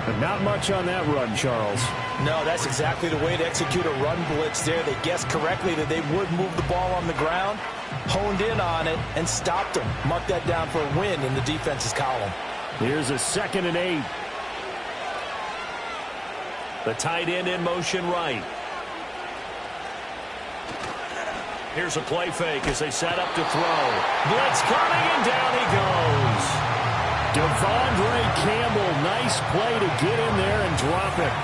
But not much on that run, Charles. No, that's exactly the way to execute a run blitz there. They guessed correctly that they would move the ball on the ground, honed in on it, and stopped them. Mark that down for a win in the defense's column. Here's a 2nd and 8. The tight end in motion right. Here's a play fake as they set up to throw. Blitz coming, and down he goes. Devondre Campbell, nice play to get in there and drop it.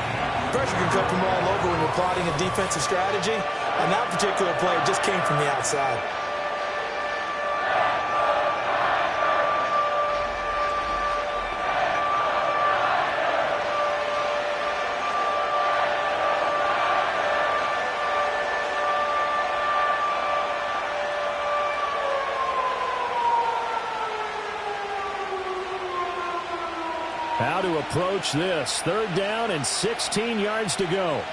Pressure can come from all over when you're plotting a defensive strategy, and that particular play just came from the outside. How to approach this. 3rd down and 16 yards to go.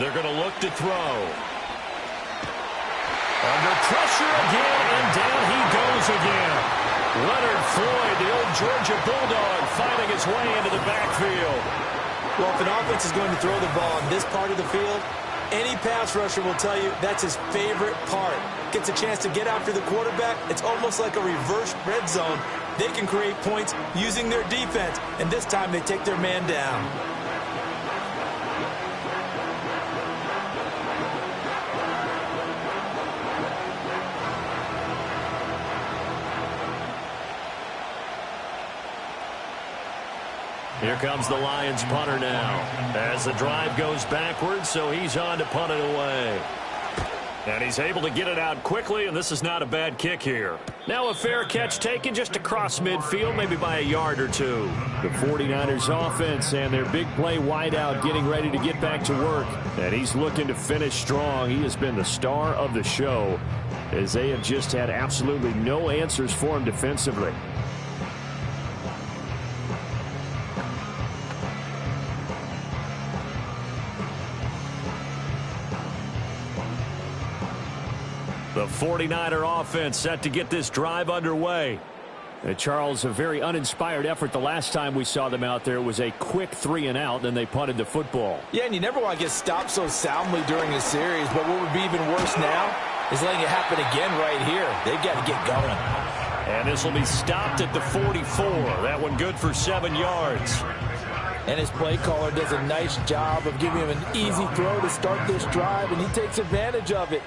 They're going to look to throw. Under pressure again, and down he goes again. Leonard Floyd, the old Georgia Bulldog, finding his way into the backfield. Well, if an offense is going to throw the ball in this part of the field, any pass rusher will tell you that's his favorite part. Gets a chance to get after the quarterback. It's almost like a reverse red zone. They can create points using their defense, and this time they take their man down. Here comes the Lions punter now as the drive goes backwards, so he's on to punt it away. And he's able to get it out quickly, and this is not a bad kick here. Now a fair catch taken just across midfield, maybe by a yard or two. The 49ers offense and their big play wideout getting ready to get back to work. And he's looking to finish strong. He has been the star of the show as they have just had absolutely no answers for him defensively. The 49er offense set to get this drive underway. Charles, a very uninspired effort the last time we saw them out there. It was a quick 3-and-out, then they punted the football. Yeah, and you never want to get stopped so soundly during a series, but what would be even worse now is letting it happen again right here. They've got to get going. And this will be stopped at the 44. That one good for 7 yards. And his play caller does a nice job of giving him an easy throw to start this drive, and he takes advantage of it.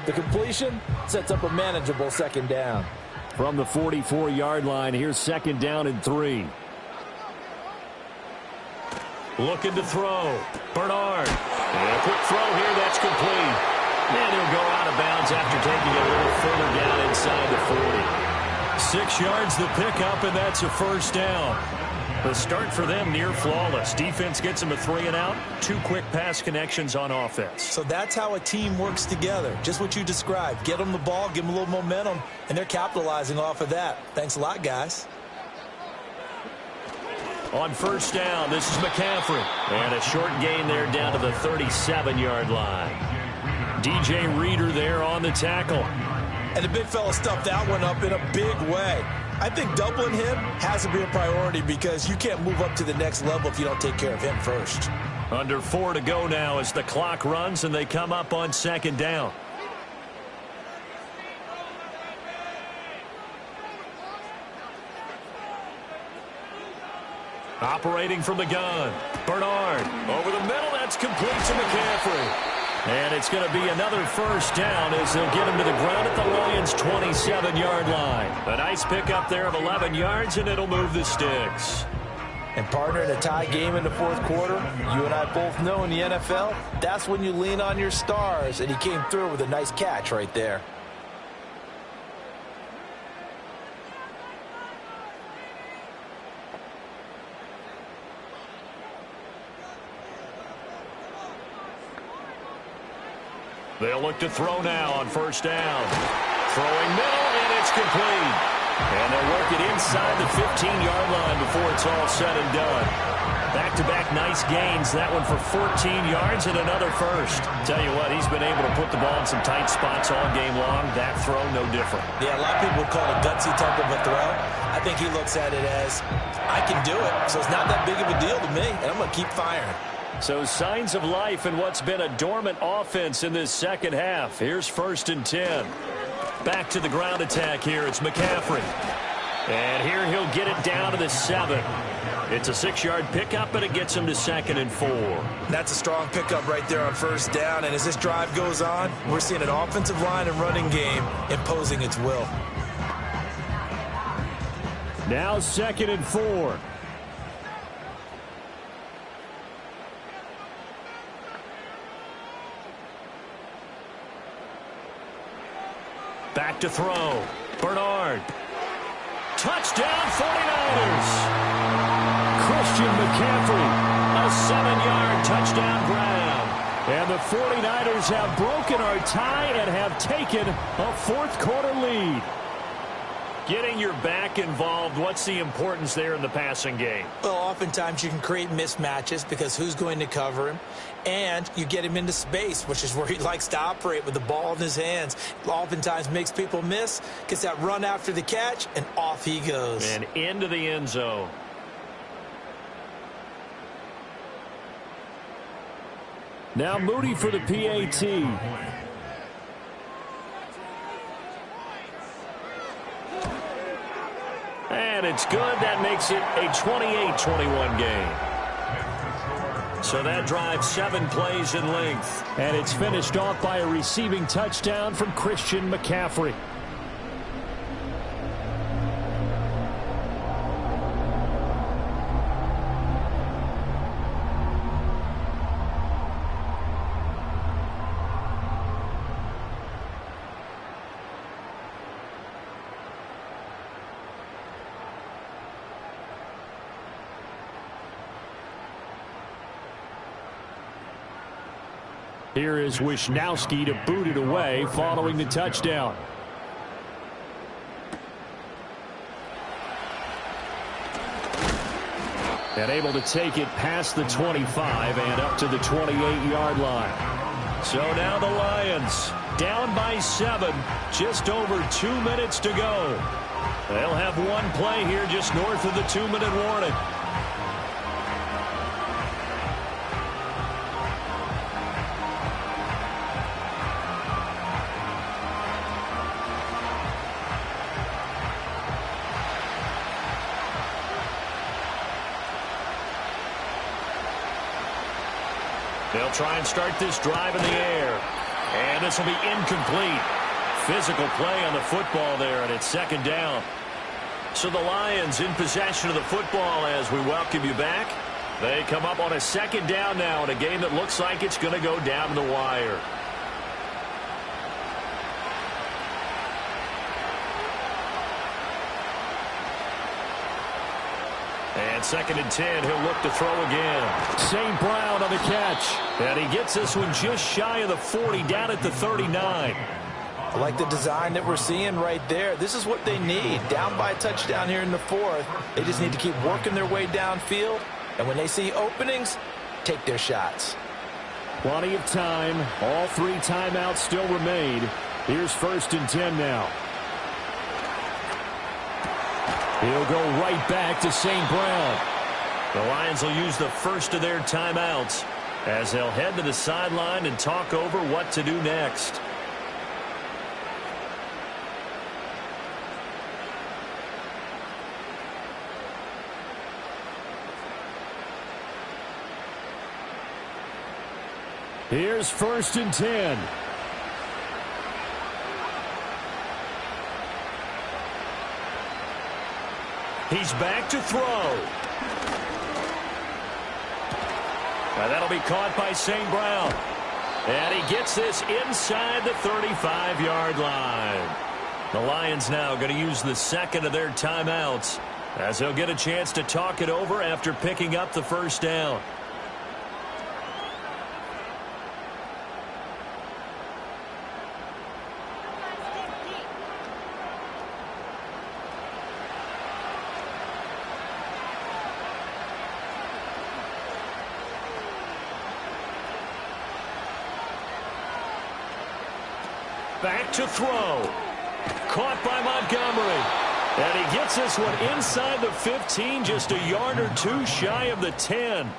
The completion sets up a manageable 2nd down. From the 44-yard line, here's 2nd down and 3. Looking to throw. Bernard. And a quick throw here, that's complete. And he'll go out of bounds after taking it a little further down inside the 40. 6 yards the pickup, and that's a 1st down. The start for them near flawless. Defense gets them a 3-and-out. 2 quick pass connections on offense. So that's how a team works together. Just what you described. Get them the ball, give them a little momentum, and they're capitalizing off of that. Thanks a lot, guys. On 1st down, this is McCaffrey. And a short gain there down to the 37-yard line. DJ Reader there on the tackle. And the big fella stuffed that one up in a big way. I think doubling him has to be a priority because you can't move up to the next level if you don't take care of him first. Under 4 to go now as the clock runs and they come up on 2nd down. Operating from the gun. Bernard over the middle. That's complete to McCaffrey. And it's going to be another 1st down as they'll get him to the ground at the Lions' 27-yard line. A nice pickup there of 11 yards, and it'll move the sticks. And partner, in a tie game in the 4th quarter, you and I both know in the NFL, that's when you lean on your stars, and he came through with a nice catch right there. They'll look to throw now on 1st down. Throwing middle, and it's complete. And they'll work it inside the 15-yard line before it's all said and done. Back-to-back nice gains. That one for 14 yards and another 1st. Tell you what, he's been able to put the ball in some tight spots all game long. That throw, no different. Yeah, a lot of people would call it a gutsy type of a throw. I think he looks at it as, I can do it, so it's not that big of a deal to me, and I'm going to keep firing. So signs of life in what's been a dormant offense in this 2nd half. Here's 1st and 10. Back to the ground attack here. It's McCaffrey. And here he'll get it down to the 7. It's a 6-yard pickup, and it gets him to 2nd and 4. That's a strong pickup right there on 1st down. And as this drive goes on, we're seeing an offensive line and running game imposing its will. Now 2nd and 4. Back to throw. Bernard. Touchdown 49ers. Christian McCaffrey. A 7-yard touchdown grab. And the 49ers have broken our tie and have taken a 4th quarter lead. Getting your back involved, what's the importance there in the passing game? Well, oftentimes you can create mismatches because who's going to cover him? And you get him into space, which is where he likes to operate with the ball in his hands. Oftentimes makes people miss, gets that run after the catch, and off he goes. And into the end zone. Now Moody for the PAT. And it's good. That makes it a 28-21 game. So that drive 7 plays in length. And it's finished off by a receiving touchdown from Christian McCaffrey. Here is Wisnowski to boot it away following the touchdown. And able to take it past the 25 and up to the 28-yard line. So now the Lions down by 7, just over 2 minutes to go. They'll have one play here just north of the 2-minute warning. They'll try and start this drive in the air. And this will be incomplete. Physical play on the football there, and it's second down. So the Lions in possession of the football as we welcome you back. They come up on a second down now in a game that looks like it's going to go down the wire. And 2nd and 10, he'll look to throw again. St. Brown on the catch. And he gets this one just shy of the 40, down at the 39. I like the design that we're seeing right there. This is what they need. Down by a touchdown here in the 4th. They just need to keep working their way downfield. And when they see openings, take their shots. Plenty of time. All 3 timeouts still remain. Here's 1st and 10 now. He'll go right back to St. Brown. The Lions will use the first of their timeouts as they'll head to the sideline and talk over what to do next. Here's 1st and 10. He's back to throw. Now that'll be caught by St. Brown. And he gets this inside the 35-yard line. The Lions now going to use the 2nd of their timeouts as they'll get a chance to talk it over after picking up the 1st down. Back to throw. Caught by Montgomery. And he gets this one inside the 15, just a yard or 2 shy of the 10.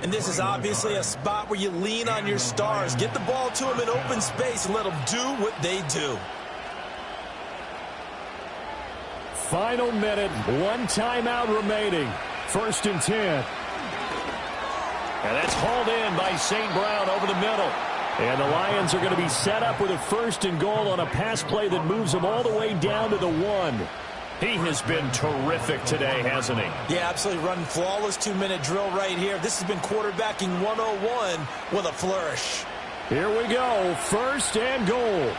And this is obviously a spot where you lean on your stars. Get the ball to them in open space and let them do what they do. Final minute, 1 timeout remaining. 1st and 10. And that's hauled in by St. Brown over the middle. And the Lions are going to be set up with a 1st and goal on a pass play that moves them all the way down to the 1. He has been terrific today, hasn't he? Yeah, absolutely. Running flawless 2-minute drill right here. This has been quarterbacking 101 with a flourish. Here we go. 1st and goal.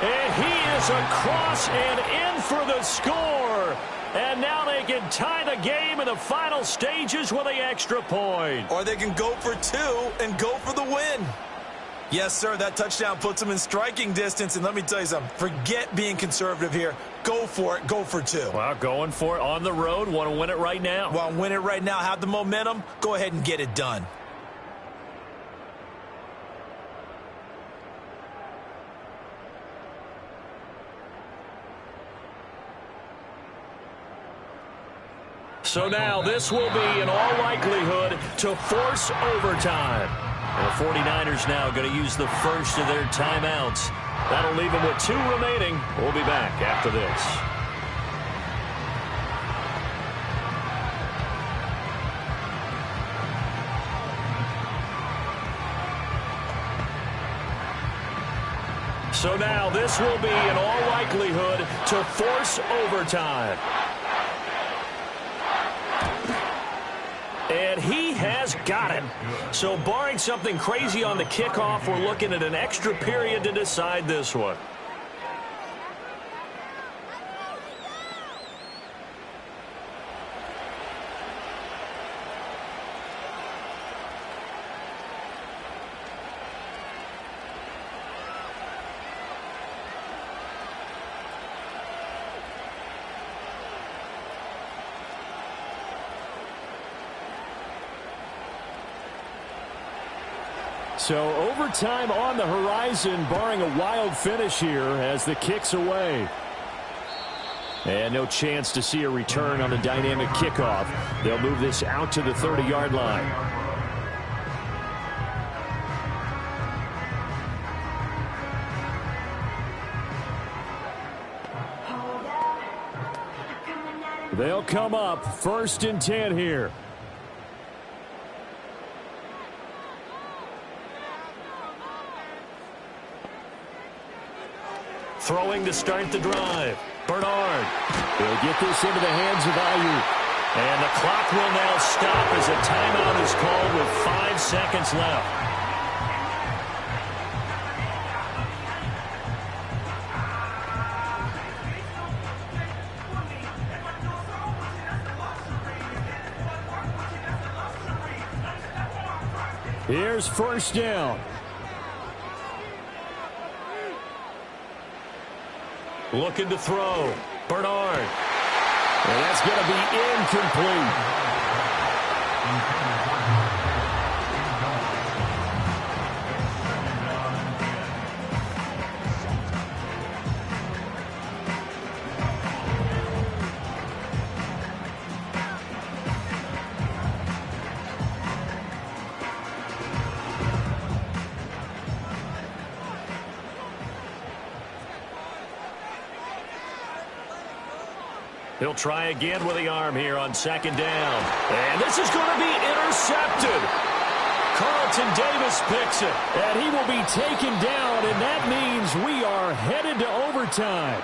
And he is across and in for the score. And now they can tie the game in the final stages with the extra point. Or they can go for 2 and go for the win. Yes, sir. That touchdown puts them in striking distance. And let me tell you something. Forget being conservative here. Go for it. Go for 2. Well, going for it on the road. Want to win it right now. Well, win it right now. Have the momentum. Go ahead and get it done. So now this will be, in all likelihood, to force overtime. The 49ers now going to use the first of their timeouts. That'll leave them with 2 remaining. We'll be back after this. So now this will be, in all likelihood, to force overtime. And he has got it. So barring something crazy on the kickoff, we're looking at an extra period to decide this one. So overtime on the horizon, barring a wild finish here as the kick's away. And no chance to see a return on the dynamic kickoff. They'll move this out to the 30-yard line. They'll come up 1st and 10 here. Throwing to start the drive. Bernard. They'll get this into the hands of Ayuk. And the clock will now stop as a timeout is called with 5 seconds left. Here's 1st down. Looking to throw. Bernard. And that's going to be incomplete. He'll try again with the arm here on 2nd down. And this is going to be intercepted. Carlton Davis picks it. And he will be taken down, and that means we are headed to overtime.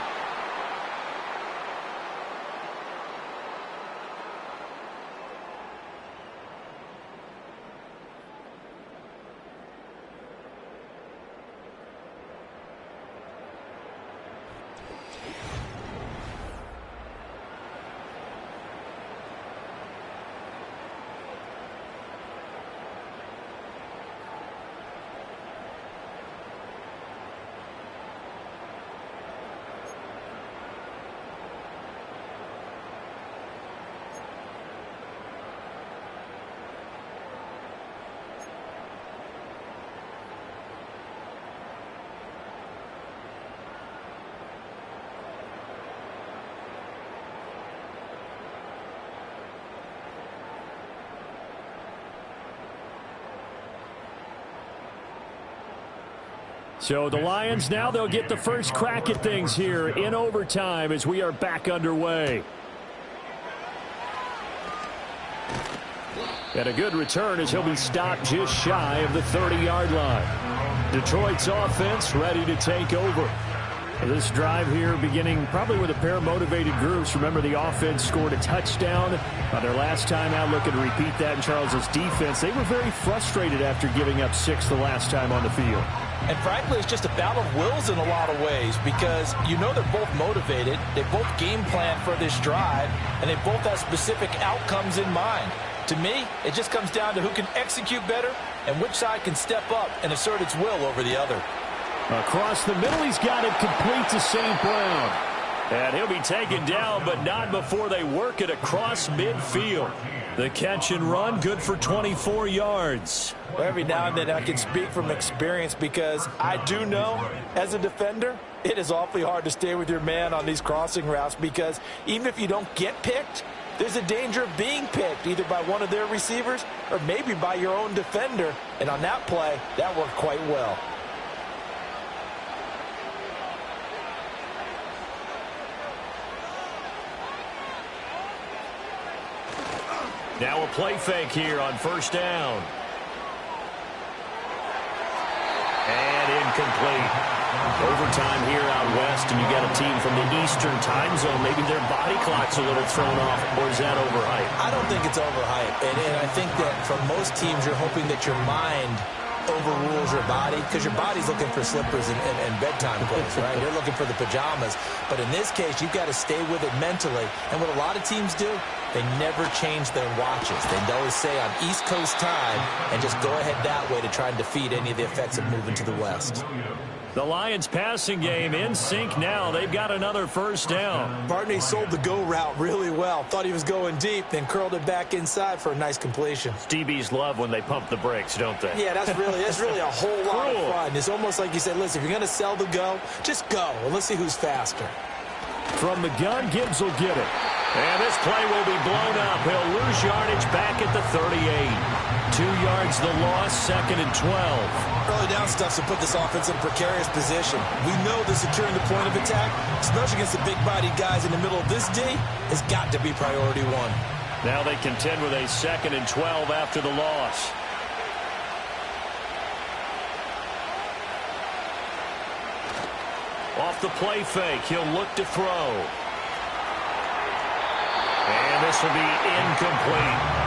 So the Lions now, they'll get the first crack at things here in overtime as we are back underway. And a good return as he'll be stopped just shy of the 30-yard line. Detroit's offense ready to take over. This drive here beginning probably with a pair of motivated groups. Remember, the offense scored a touchdown on their last time out. Looking to repeat that in Charles's defense. They were very frustrated after giving up 6 the last time on the field. And frankly, it's just a battle of wills in a lot of ways because you know they're both motivated. They both game plan for this drive, and they both have specific outcomes in mind. To me, it just comes down to who can execute better and which side can step up and assert its will over the other. Across the middle, he's got it complete to St. Brown. And he'll be taken down, but not before they work it across midfield. The catch and run, good for 24 yards. Well, every now and then I can speak from experience because I do know, as a defender, it is awfully hard to stay with your man on these crossing routes because even if you don't get picked, there's a danger of being picked either by one of their receivers or maybe by your own defender. And on that play, that worked quite well. Now a play fake here on first down. And incomplete. Overtime here out west, and you got a team from the Eastern time zone. Maybe their body clock's a little thrown off, or is that overhyped? I don't think it's overhyped. And I think that for most teams, you're hoping that your mind overrules your body because your body's looking for slippers and bedtime clothes, right? You're looking for the pajamas. But in this case, you've got to stay with it mentally. And what a lot of teams do, they never change their watches. They always say on East Coast time and just go ahead that way to try and defeat any of the effects of moving to the West. The Lions passing game in sync now. They've got another first down. Barney sold the go route really well. Thought he was going deep, then curled it back inside for a nice completion. DBs love when they pump the brakes, don't they? Yeah, that's really a whole lot of fun. It's almost like you said, listen, if you're going to sell the go, just go. And let's see who's faster. From the gun, Gibbs will get it. And this play will be blown up. He'll lose yardage back at the 38. 2 yards the loss, second and 12. Early down stuff to put this offense in a precarious position. We know that securing the point of attack, especially against the big-bodied guys in the middle of this D, has got to be priority one. Now they contend with a second and 12 after the loss. Off the play fake, he'll look to throw. And this will be incomplete.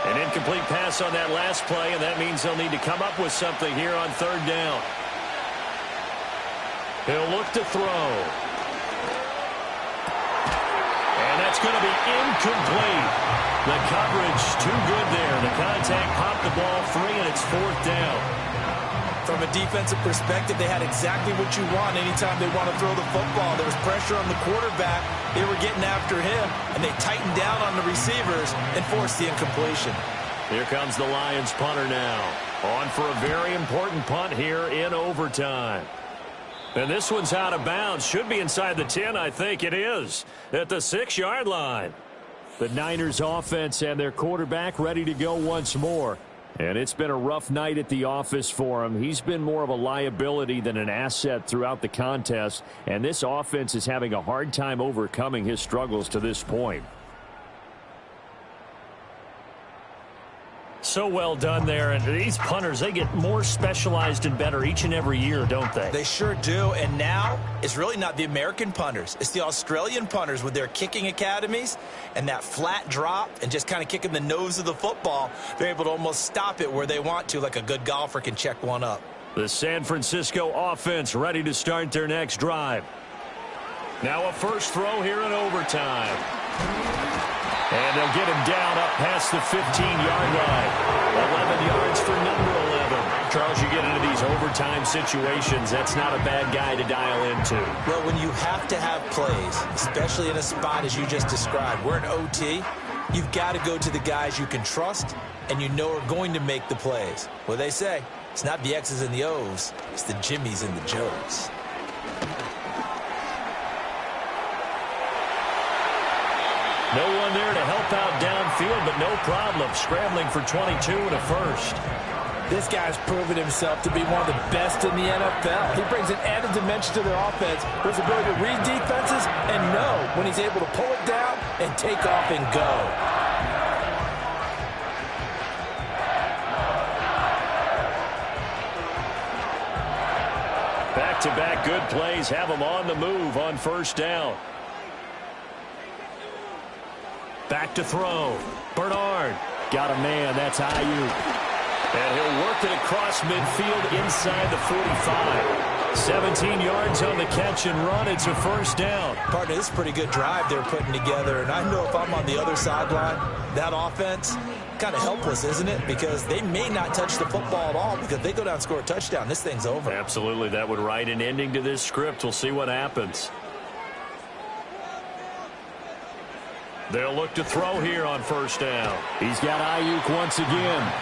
An incomplete pass on that last play, and that means they'll need to come up with something here on third down. He'll look to throw. And that's going to be incomplete. The coverage too good there. The contact popped the ball free, and it's fourth down. From a defensive perspective, they had exactly what you want anytime they want to throw the football. There was pressure on the quarterback. They were getting after him, and they tightened down on the receivers and forced the incompletion. Here comes the Lions punter now. On for a very important punt here in overtime. And this one's out of bounds. Should be inside the 10, I think it is. At the 6-yard line. The Niners offense and their quarterback ready to go once more. And it's been a rough night at the office for him. He's been more of a liability than an asset throughout the contest. And this offense is having a hard time overcoming his struggles to this point. So well done there. And these punters, they get more specialized and better each and every year, don't they? They sure do. And now it's really not the American punters. It's the Australian punters with their kicking academies and that flat drop and just kind of kicking the nose of the football. They're able to almost stop it where they want to, like a good golfer can check one up. The San Francisco offense ready to start their next drive. Now a first throw here in overtime. And they'll get him down up past the 15-yard line. 11 yards for number 11. Charles, you get into these overtime situations, that's not a bad guy to dial into. Well, when you have to have plays, especially in a spot as you just described, we're in OT, you've got to go to the guys you can trust and you know are going to make the plays. What they say, it's not the X's and the O's, it's the Jimmies and the Joes. No one there to help out downfield, but no problem. Scrambling for 22 and a first. This guy's proven himself to be one of the best in the NFL. He brings an added dimension to their offense. His ability to read defenses and know when he's able to pull it down and take off and go. Back-to-back good plays have him on the move on first down. Back to throw. Bernard. Got a man. That's Ayuk. And he'll work it across midfield inside the 45. 17 yards on the catch and run. It's a first down. Partner, this is a pretty good drive they're putting together. And I know if I'm on the other sideline, that offense, kind of helpless, isn't it? Because they may not touch the football at all, because if they go down and score a touchdown, this thing's over. Absolutely. That would write an ending to this script. We'll see what happens. They'll look to throw here on first down. He's got Ayuk once again.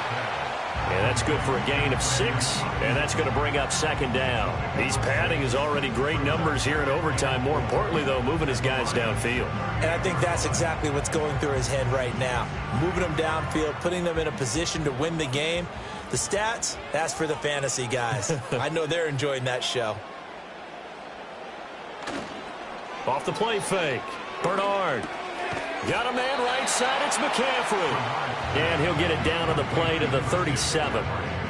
And that's good for a gain of 6, and that's going to bring up second down. He's padding his already great numbers here in overtime. More importantly, though, moving his guys downfield. And I think that's exactly what's going through his head right now. Moving them downfield, putting them in a position to win the game. The stats, that's for the fantasy guys. I know they're enjoying that show. Off the play fake. Bernard. Got a man right side. It's McCaffrey. And he'll get it down on the play to the 37.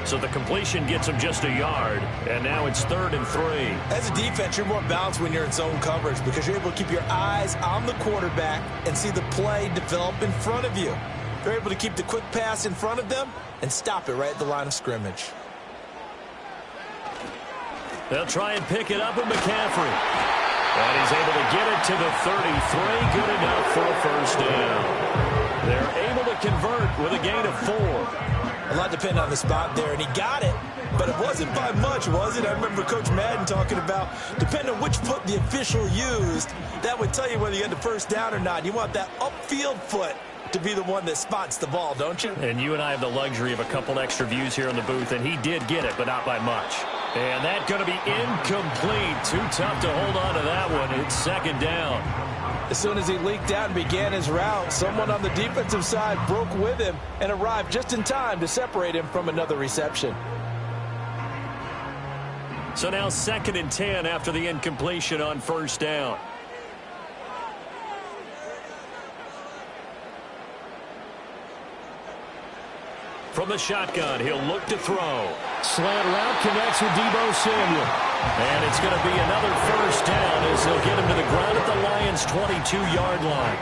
So the completion gets him just a yard. And now it's 3rd and 3. As a defense, you're more balanced when you're in zone coverage because you're able to keep your eyes on the quarterback and see the play develop in front of you. They're able to keep the quick pass in front of them and stop it right at the line of scrimmage. They'll try and pick it up with McCaffrey. And he's able to get it to the 33. Good enough for a first down. They're able to convert with a gain of 4. A lot depended on the spot there, and he got it. But it wasn't by much, was it? I remember Coach Madden talking about, depending on which foot the official used, that would tell you whether you had the first down or not. You want that upfield foot to be the one that spots the ball, don't you? And you and I have the luxury of a couple extra views here in the booth, and he did get it, but not by much. And that's going to be incomplete. Too tough to hold on to that one. It's second down. As soon as he leaked out and began his route, someone on the defensive side broke with him and arrived just in time to separate him from another reception. So now 2nd and 10 after the incompletion on first down. From the shotgun, he'll look to throw. Slant route connects with Deebo Samuel. And it's going to be another first down as they'll get him to the ground at the Lions' 22-yard line.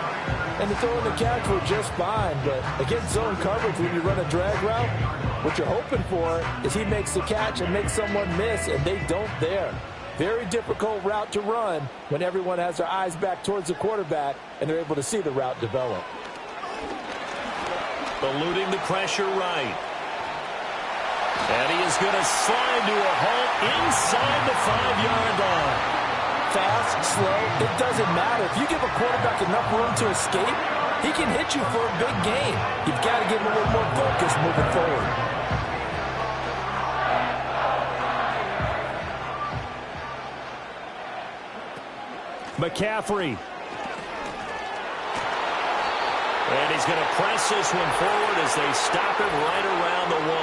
And the throw and the catch were just fine, but against zone coverage, when you run a drag route, what you're hoping for is he makes the catch and makes someone miss, and they don't there. Very difficult route to run when everyone has their eyes back towards the quarterback and they're able to see the route develop. Eluding the pressure right. And he is going to slide to a halt inside the 5-yard line. Fast, slow, it doesn't matter. If you give a quarterback enough room to escape, he can hit you for a big gain. You've got to give him a little more focus moving forward. McCaffrey. And he's going to press this one forward as they stop him right around the 1.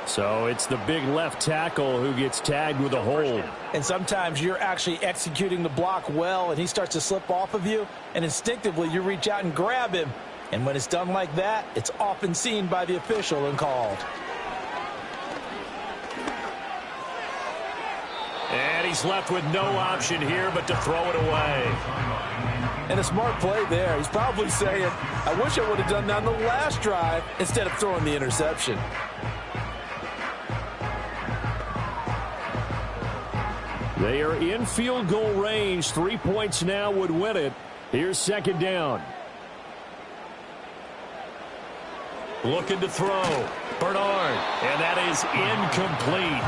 So it's the big left tackle who gets tagged with a hold. And sometimes you're actually executing the block well, and he starts to slip off of you, and instinctively you reach out and grab him. And when it's done like that, it's often seen by the official and called. And he's left with no option here but to throw it away. And a smart play there. He's probably saying, I wish I would have done that on the last drive instead of throwing the interception. They are in field goal range. 3 points now would win it. Here's second down. Looking to throw. Bernard. And that is incomplete.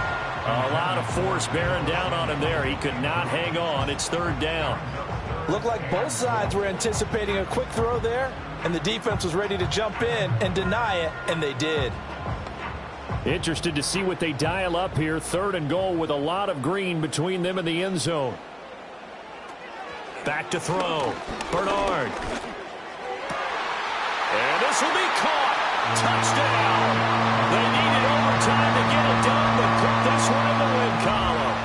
A lot of force bearing down on him there. He could not hang on. It's third down. Looked like both sides were anticipating a quick throw there, and the defense was ready to jump in and deny it, and they did. Interested to see what they dial up here. 3rd and goal with a lot of green between them and the end zone. Back to throw. Bernard. And this will be caught. Touchdown. They needed overtime to get it done, but put this one in the win column.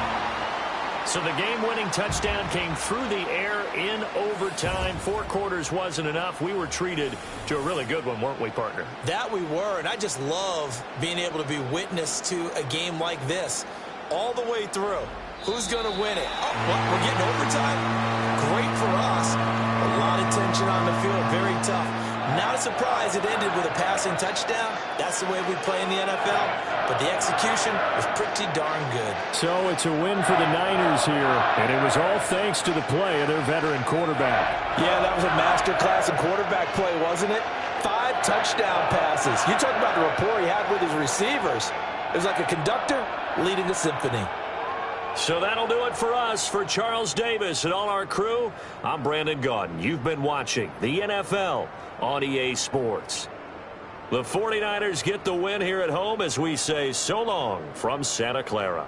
So the game-winning touchdown came through the air in overtime. 4 quarters wasn't enough. We were treated to a really good one, weren't we, partner? That we were, and I just love being able to be witness to a game like this all the way through. Who's going to win it? Oh, what, we're getting overtime? Great for us. A lot of tension on the field, very tough. Not a surprise it ended with a passing touchdown. That's the way we play in the NFL. But the execution was pretty darn good. So it's a win for the Niners here, and it was all thanks to the play of their veteran quarterback. Yeah, that was a masterclass in quarterback play, wasn't it? 5 touchdown passes. You talk about the rapport he had with his receivers. It was like a conductor leading a symphony. So that'll do it for us. For Charles Davis and all our crew, I'm Brandon Gaudin. You've been watching the NFL on EA Sports. The 49ers get the win here at home as we say so long from Santa Clara.